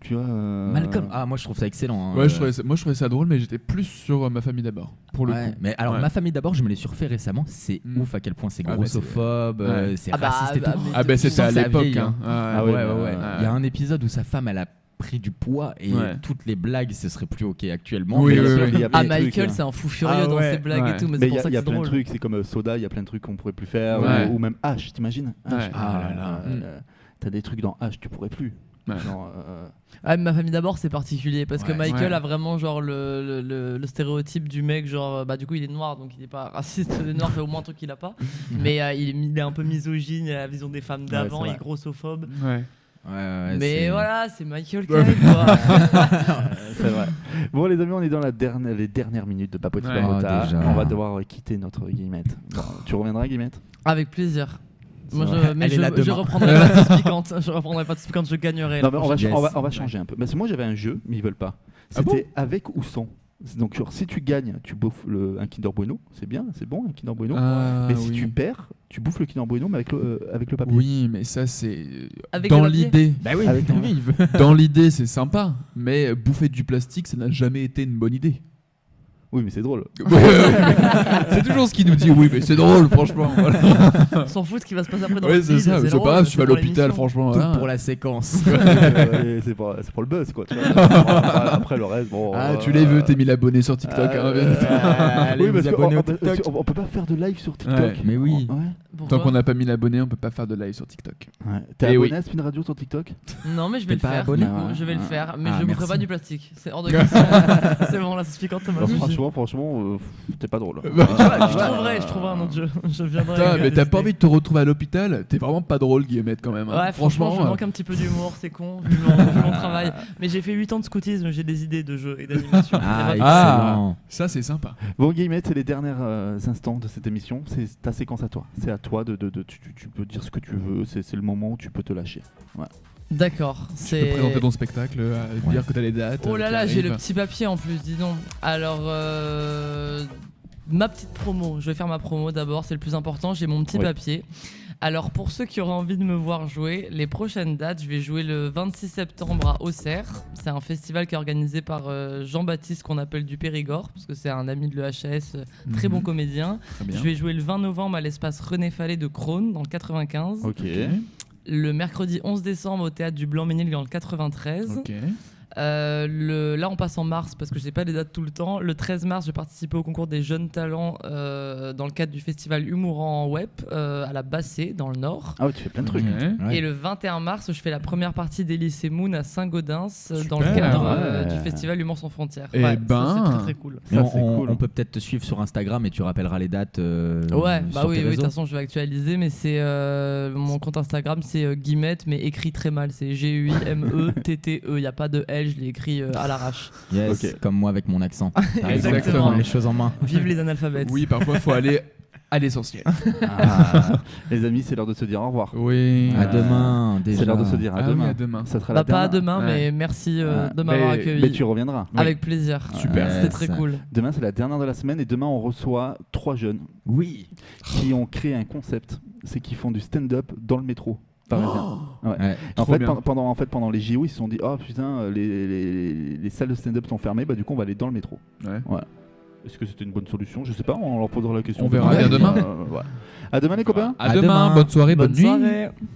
Tu vois. Malcolm, moi je trouve ça excellent. Ouais, je trouvais ça drôle, mais j'étais plus sur Ma famille d'abord, pour le coup. Mais alors, Ouais. Ma famille d'abord, je me l'ai surfait récemment. C'est ouf à quel point c'est Ah, bah, grossophobe, ouais. c'est Ah bah, raciste et tout. Ah, bah, c'était à Ça l'époque. vieillit, Hein. Ah ouais. ouais. Il y a un épisode où sa femme, elle a pris du poids et toutes les blagues, ce serait plus ok actuellement. Oui, Mais oui, Il y a plein de Michael, trucs, c'est un fou furieux dans ses blagues et tout, mais Mais c'est il pour y ça a que c'est plein de drôle. trucs, c'est comme Soda, il y a plein de trucs qu'on pourrait plus faire, Ouais. ou même H, t'imagines H. Ouais. Ah là là, t'as des trucs dans H, tu pourrais plus. Ouais. Genre, Ah, mais Ma famille d'abord, c'est particulier parce que Ouais. Michael Ouais. a vraiment genre le stéréotype du mec, genre bah du coup il est noir donc il est pas raciste. Le noir fait au moins un truc qu'il a pas, mais il est un peu misogyne, il a la vision des femmes d'avant, c'est il est vrai. grossophobe. Ouais. Mais voilà, c'est Michael Caine quoi. c'est vrai. Bon les amis, on est dans les dernières minutes de Papoti Ouais. Papota. déjà. On va devoir quitter notre Guillemette. Bon, tu reviendras Guillemette? Avec plaisir. Moi, vrai. mais Elle est là je demain. reprendrai pas de sauce piquante. Je reprendrai pas de sauce piquante, je gagnerai. Non mais on va, Yes. on va changer un peu. Parce que moi j'avais un jeu, mais ils veulent pas. Ah bon C'était avec ou sans. Donc genre, si tu gagnes, tu bouffes un Kinder Bueno, c'est bien, c'est bon un Kinder Bueno. Ah, mais si oui. tu perds, tu bouffes le Kinder Bueno mais avec le papier. Oui, mais ça, c'est. Avec Dans le papier l'idée. Bah oui, Avec mais oui. Dans l'idée, c'est sympa, mais bouffer du plastique, ça n'a jamais été une bonne idée. Oui mais c'est drôle. C'est toujours ce qui nous dit oui, mais c'est drôle, franchement. Voilà. On s'en fout de ce qui va se passer après dans Ouais, le c'est feed, ça, c'est drôle, pas grave, tu vas à pour l'hôpital, l'émission. franchement. Tout voilà. pour la séquence. Ouais, c'est pour le buzz quoi. Tu vois. Après le reste, bon. Ah, tu les veux, t'es 1000 abonnés sur TikTok. Hein, Allez, oui, vous parce abonner au qu'on TikTok. on peut pas faire de live sur TikTok. Ouais. Mais oui. Ouais. Pourquoi Tant qu'on n'a pas 1000 abonnés, on peut pas faire de live sur TikTok. Ouais. T'es Eh abonné oui. à Spin Radio sur TikTok? Non, mais je T'es vais le pas faire. abonné du coup, je vais le faire, mais Ah, je ne merci. ferai pas du plastique. C'est hors de question. C'est bon, la sauce piquante, ça m'a suffi. Franchement, t'es pas drôle. Je trouverai un autre jeu. Je viendrai. Putain, avec mais des t'as idées. pas envie de te retrouver à l'hôpital? T'es vraiment pas drôle, Guillemette, quand même. Hein. Ouais, franchement, je euh, manque un petit peu d'humour, c'est con, vu mon travail. Mais j'ai fait 8 ans de scoutisme, j'ai des idées de jeux et d'animation. Ah, Il y a pas de- excellent. ça, c'est sympa. Bon, Guillemette, c'est les derniers instants de cette émission. C'est ta séquence à toi. C'est à toi tu peux dire ce que tu veux. C'est le moment où tu peux te lâcher. Ouais. D'accord, Tu peux c'est. présenter ton spectacle, dire que t'as les dates. Oh là qui là, j'ai le arrivent. petit papier en plus, dis donc. Alors, ma petite promo, je vais faire ma promo d'abord, c'est le plus important, j'ai mon petit Oui. papier. Alors, pour ceux qui auraient envie de me voir jouer, les prochaines dates, je vais jouer le 26 septembre à Auxerre. C'est un festival qui est organisé par Jean-Baptiste, qu'on appelle du Périgord, parce que c'est un ami de l'EHS, très bon comédien. Très bien. Je vais jouer le 20 novembre à l'espace René Fallet de Crône, dans le 95. Ok. Le mercredi 11 décembre au théâtre du Blanc-Ménil, dans le 93. Ok. Là on passe en mars parce que je sais pas les dates tout le temps. Le 13 mars je participe au concours des jeunes talents dans le cadre du festival Humour en Web à la Bassée dans le Nord. Ah ouais, tu fais plein de trucs. Ouais. Et le 21 mars je fais la première partie des lycées Moon à Saint-Gaudens dans le Super, cadre ouais. du festival Humour sans frontières. Eh Ouais, ben. ça, c'est très très cool. Mais Ça, c'est cool. on peut peut-être te suivre sur Instagram et tu rappelleras les dates. Ouais, bah sur oui, tes de toute réseaux. façon je vais actualiser, mais c'est mon compte Instagram c'est Guillemette, mais écrit très mal, c'est Guimettte, il n'y a pas de L, je l'ai écrit à l'arrache. Yes, Ok. comme moi avec mon accent. T'arrives Exactement. à prendre les choses en main. Vive les analphabètes. Oui, parfois, faut aller à l'essentiel. Ah, les amis, c'est l'heure de se dire au revoir. Oui. À demain, déjà. C'est l'heure de se dire à Ah oui, demain. à demain. Ça sera Bah la pas à dernière. demain, Ouais. mais merci de Ouais. m'avoir Mais- accueilli. Mais tu reviendras. Avec plaisir. Super. C'était très ça. cool. Demain, c'est la dernière de la semaine et demain, on reçoit 3 jeunes Oui. qui ont créé un concept. C'est qu'ils font du stand-up dans le métro parisien. Ouais. Ouais. En Trop fait, bien. pendant les JO, ils se sont dit oh putain, les salles de stand-up sont fermées, bah du coup, on va aller dans le métro. Ouais. Est-ce que c'était une bonne solution? Je sais pas, on leur posera la question. On verra bien demain. Ouais. À demain, les copains. À À demain, demain. bonne soirée, bonne nuit. soirée.